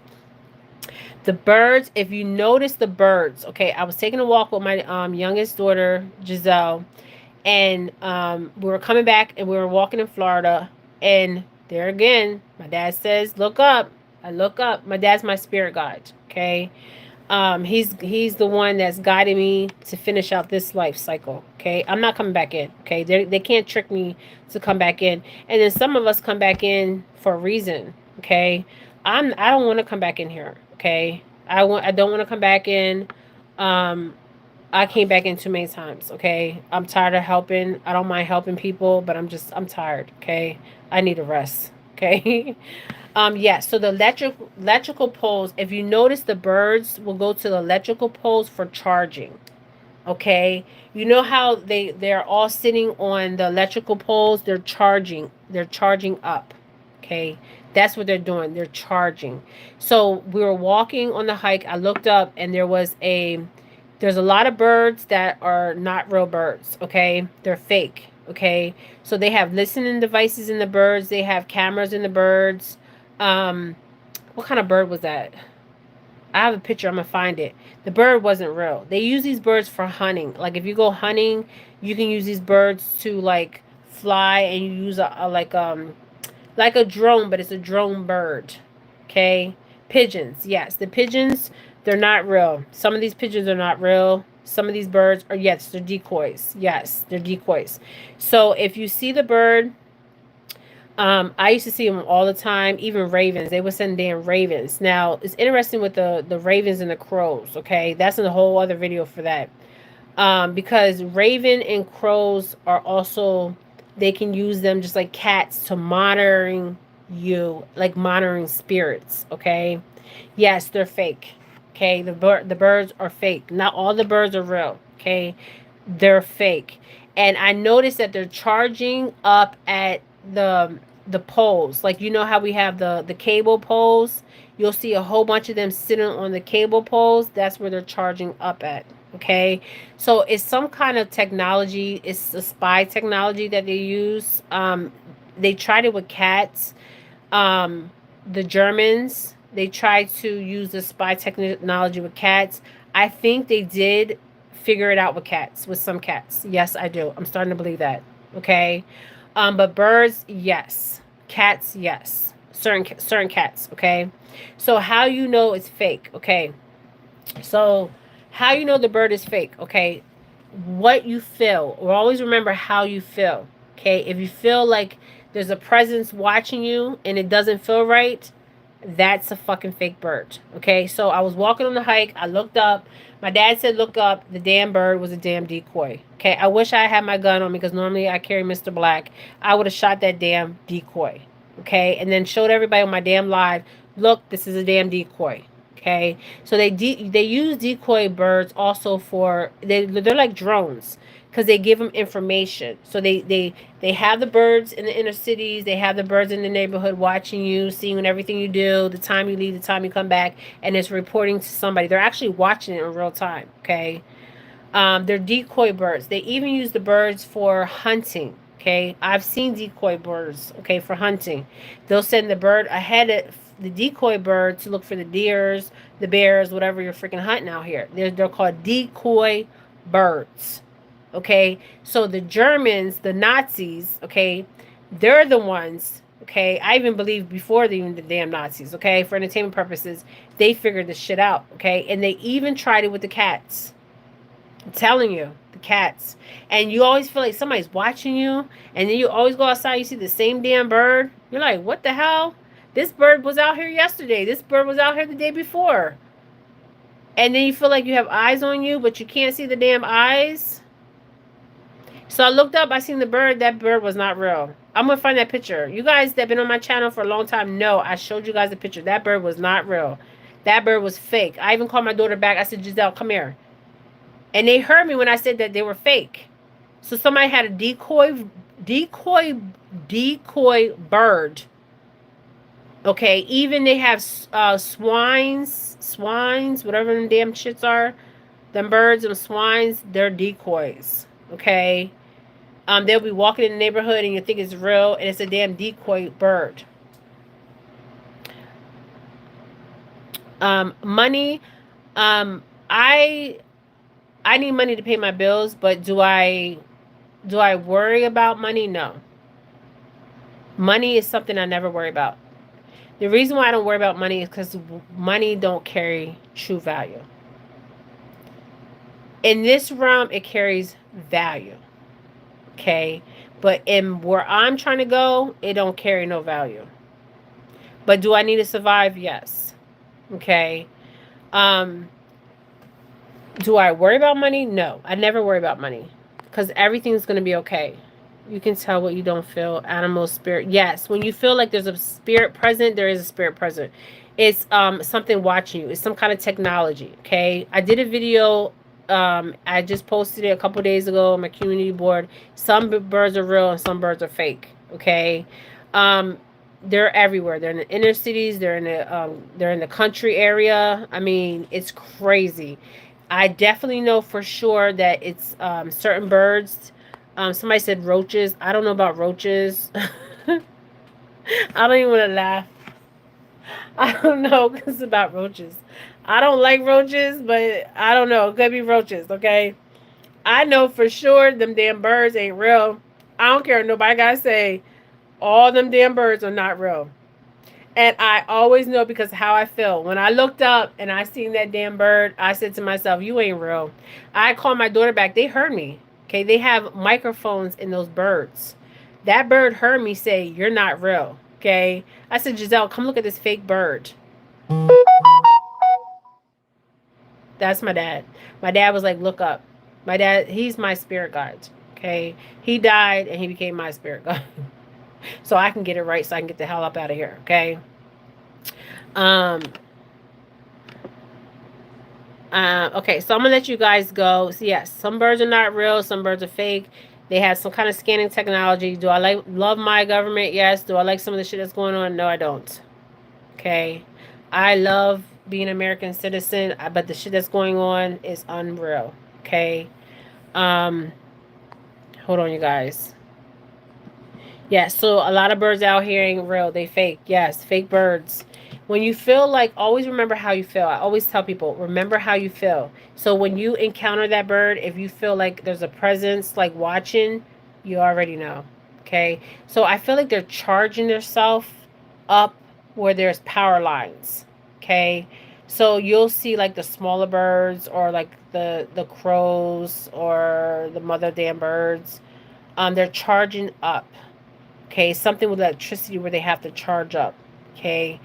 The birds, if you notice the birds, okay, I was taking a walk with my youngest daughter, Giselle, and we were coming back and we were walking in Florida, and there again, my dad says, look up. I look up. My dad's my spirit guide. Okay. He's the one that's guiding me to finish out this life cycle. Okay. I'm not coming back in. Okay. They can't trick me to come back in. And then some of us come back in for a reason. Okay. I don't want to come back in here. Okay. I don't want to come back in. Um, I came back in too many times, okay? I'm tired of helping. I don't mind helping people, but I'm tired, okay? I need a rest, okay? Yeah, so the electrical poles, if you notice, the birds will go to the electrical poles for charging. Okay, you know how they're all sitting on the electrical poles, they're charging up. Okay, that's what they're doing, they're charging. So we were walking on the hike, I looked up and there's a lot of birds that are not real birds. Okay, they're fake. Okay, so they have listening devices in the birds, they have cameras in the birds. What kind of bird was that? I have a picture. I'm gonna find it. The bird wasn't real. They use these birds for hunting. Like if you go hunting, you can use these birds to like fly, and you use like a drone, but it's a drone bird. Okay, pigeons. Yes, the pigeons. They're not real. Some of these pigeons are not real. Some of these birds are, yes, they're decoys. Yes, they're decoys. So if you see the bird, I used to see them all the time. Even ravens, they would send damn ravens. Now it's interesting with the ravens and the crows. Okay, that's in a whole other video for that. Because raven and crows are also, they can use them just like cats to monitoring you, like monitoring spirits. Okay, yes, they're fake. Okay, the birds are fake. Not all the birds are real. Okay, they're fake. And I noticed that they're charging up at the poles. Like, you know how we have the cable poles? You'll see a whole bunch of them sitting on the cable poles. That's where they're charging up at. Okay, so it's some kind of technology. It's a spy technology that they use. They tried it with cats. The Germans, they tried to use the spy technology with cats. I think they did figure it out with cats, with some cats. Yes, I do. I'm starting to believe that. Okay. But birds, yes. Cats, yes. Certain cats, okay? So how you know it's fake, okay? So how you know the bird is fake, okay? What you feel. Or always remember how you feel. Okay? If you feel like there's a presence watching you and it doesn't feel right, that's a fucking fake bird. Okay? So I was walking on the hike, I looked up. My dad said look up. The damn bird was a damn decoy. Okay? I wish I had my gun on me because normally I carry Mr. Black. I would have shot that damn decoy. Okay? And then showed everybody on my damn live, look, this is a damn decoy. Okay, so they use decoy birds also for they're like drones. because they give them information. So they have the birds in the inner cities, they have the birds in the neighborhood watching you, seeing everything you do, the time you leave, the time you come back, and it's reporting to somebody. They're actually watching it in real time. Okay. They're decoy birds. They even use the birds for hunting. Okay, I've seen decoy birds. Okay, for hunting, they'll send the bird ahead of the decoy bird to look for the deers, the bears, whatever you're freaking hunting out here. They're called decoy birds. Okay, so the Germans, the Nazis, okay, they're the ones. Okay, I even believe before even the damn Nazis. Okay, for entertainment purposes, they figured this shit out. Okay, and they even tried it with the cats. I'm telling you, the cats. And you always feel like somebody's watching you. And then you always go outside, you see the same damn bird. You're like, what the hell? This bird was out here yesterday. This bird was out here the day before. And then you feel like you have eyes on you, but you can't see the damn eyes. So I looked up, I seen the bird. That bird was not real. I'm going to find that picture. You guys that have been on my channel for a long time know I showed you guys the picture. That bird was not real. That bird was fake. I even called my daughter back. I said, Giselle, come here. And they heard me when I said that they were fake. So somebody had a decoy bird. Okay, even they have swines, whatever them damn shits are. Them birds and swines, they're decoys. Okay. They'll be walking in the neighborhood and you think it's real, and it's a damn decoy bird. Money. I need money to pay my bills, but do I worry about money? No. Money is something I never worry about. The reason why I don't worry about money is because money don't carry true value. In this realm, it carries value. Okay? But in where I'm trying to go, it don't carry no value. But do I need to survive? Yes. Okay? Do I worry about money? No. I never worry about money. Because everything's going to be okay. You can tell what you don't feel. Animal, spirit. Yes. When you feel like there's a spirit present, there is a spirit present. It's something watching you. It's some kind of technology. Okay. I did a video. I just posted it a couple days ago on my community board. Some birds are real and some birds are fake. Okay. They're everywhere. They're in the inner cities. They're in the country area. I mean, it's crazy. I definitely know for sure that it's certain birds. Somebody said roaches. I don't know about roaches. I don't even want to laugh. I don't know because it's about roaches. I don't like roaches, but I don't know. It could be roaches, okay? I know for sure them damn birds ain't real. I don't care what nobody got to say. All them damn birds are not real. And I always know because of how I feel. When I looked up and I seen that damn bird, I said to myself, you ain't real. I called my daughter back. They heard me. Okay, they have microphones in those birds. That bird heard me say, you're not real. Okay. I said, Giselle, come look at this fake bird. That's my dad. My dad was like, look up. My dad, he's my spirit guide. Okay. He died and he became my spirit guide. So I can get it right so I can get the hell up out of here. Okay. Okay, so I'm gonna let you guys go. So yes, some birds are not real, some birds are fake. They have some kind of scanning technology. Do I love my government? Yes. Do I like some of the shit that's going on? No, I don't. Okay. I love being an American citizen, but the shit that's going on is unreal. Okay. Hold on, you guys. Yes, so a lot of birds out here ain't real. They fake. Yes, fake birds. When you feel like, always remember how you feel. I always tell people, remember how you feel. So when you encounter that bird, if you feel like there's a presence like watching, you already know. Okay? So I feel like they're charging themselves up where there's power lines. Okay? So you'll see like the smaller birds or like the crows or the mother damn birds. They're charging up. Okay, something with electricity where they have to charge up. Okay,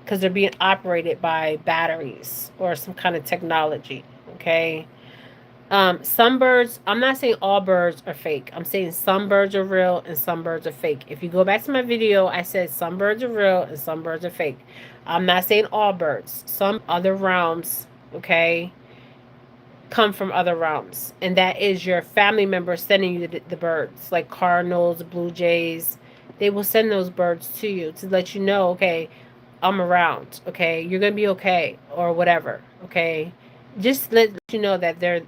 because they're being operated by batteries or some kind of technology. Okay, some birds, I'm not saying all birds are fake. I'm saying some birds are real and some birds are fake. If you go back to my video, I said some birds are real and some birds are fake. I'm not saying all birds. Some other realms, okay, come from other realms, and that is your family members sending you the birds, like cardinals, blue jays. They will send those birds to you to let you know, okay, I'm around, okay, you're gonna be okay, or whatever, okay. Just let you know that they're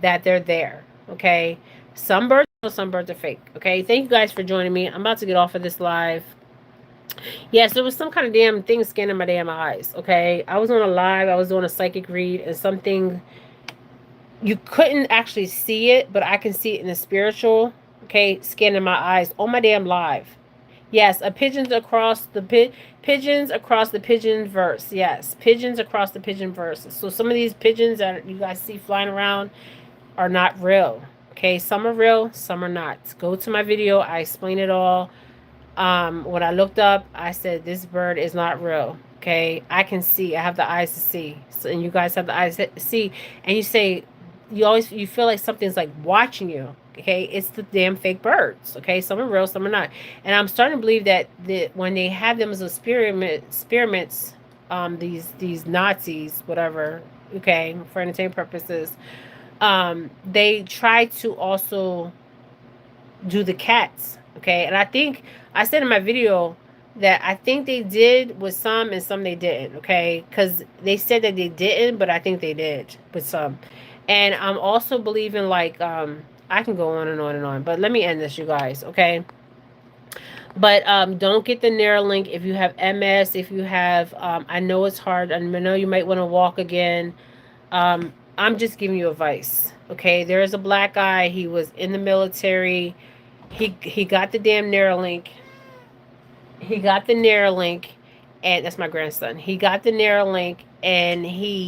there, okay. Some birds are fake, okay. Thank you guys for joining me. I'm about to get off of this live. Yes, there was some kind of damn thing scanning my damn eyes, okay. I was on a live, I was doing a psychic read, and something, you couldn't actually see it, but I can see it in the spiritual, okay, scanning my eyes on my damn live. Yes, a pigeons across the pigeon verse. Yes, pigeons across the pigeon verse. So some of these pigeons that you guys see flying around are not real. Okay, some are real, some are not. Go to my video. I explain it all. When I looked up, I said this bird is not real. Okay, I can see. I have the eyes to see. So, and you guys have the eyes to see. And you say, you feel like something's like watching you. Okay, it's the damn fake birds. Okay, some are real, some are not. And I'm starting to believe that when they have them as experiments, these Nazis, whatever, okay, for entertainment purposes, they try to also do the cats. Okay, and I think I said in my video that I think they did with some and some they didn't. Okay, because they said that they didn't, but I think they did with some. And I'm also believing, like, I can go on and on and on, but let me end this, you guys, okay? But don't get the Neuralink if you have MS, if you have, I know it's hard, I know you might want to walk again. I'm just giving you advice, okay? There is a black guy, he was in the military, he got the damn Neuralink. He got the Neuralink, and that's my grandson. He got the Neuralink, and he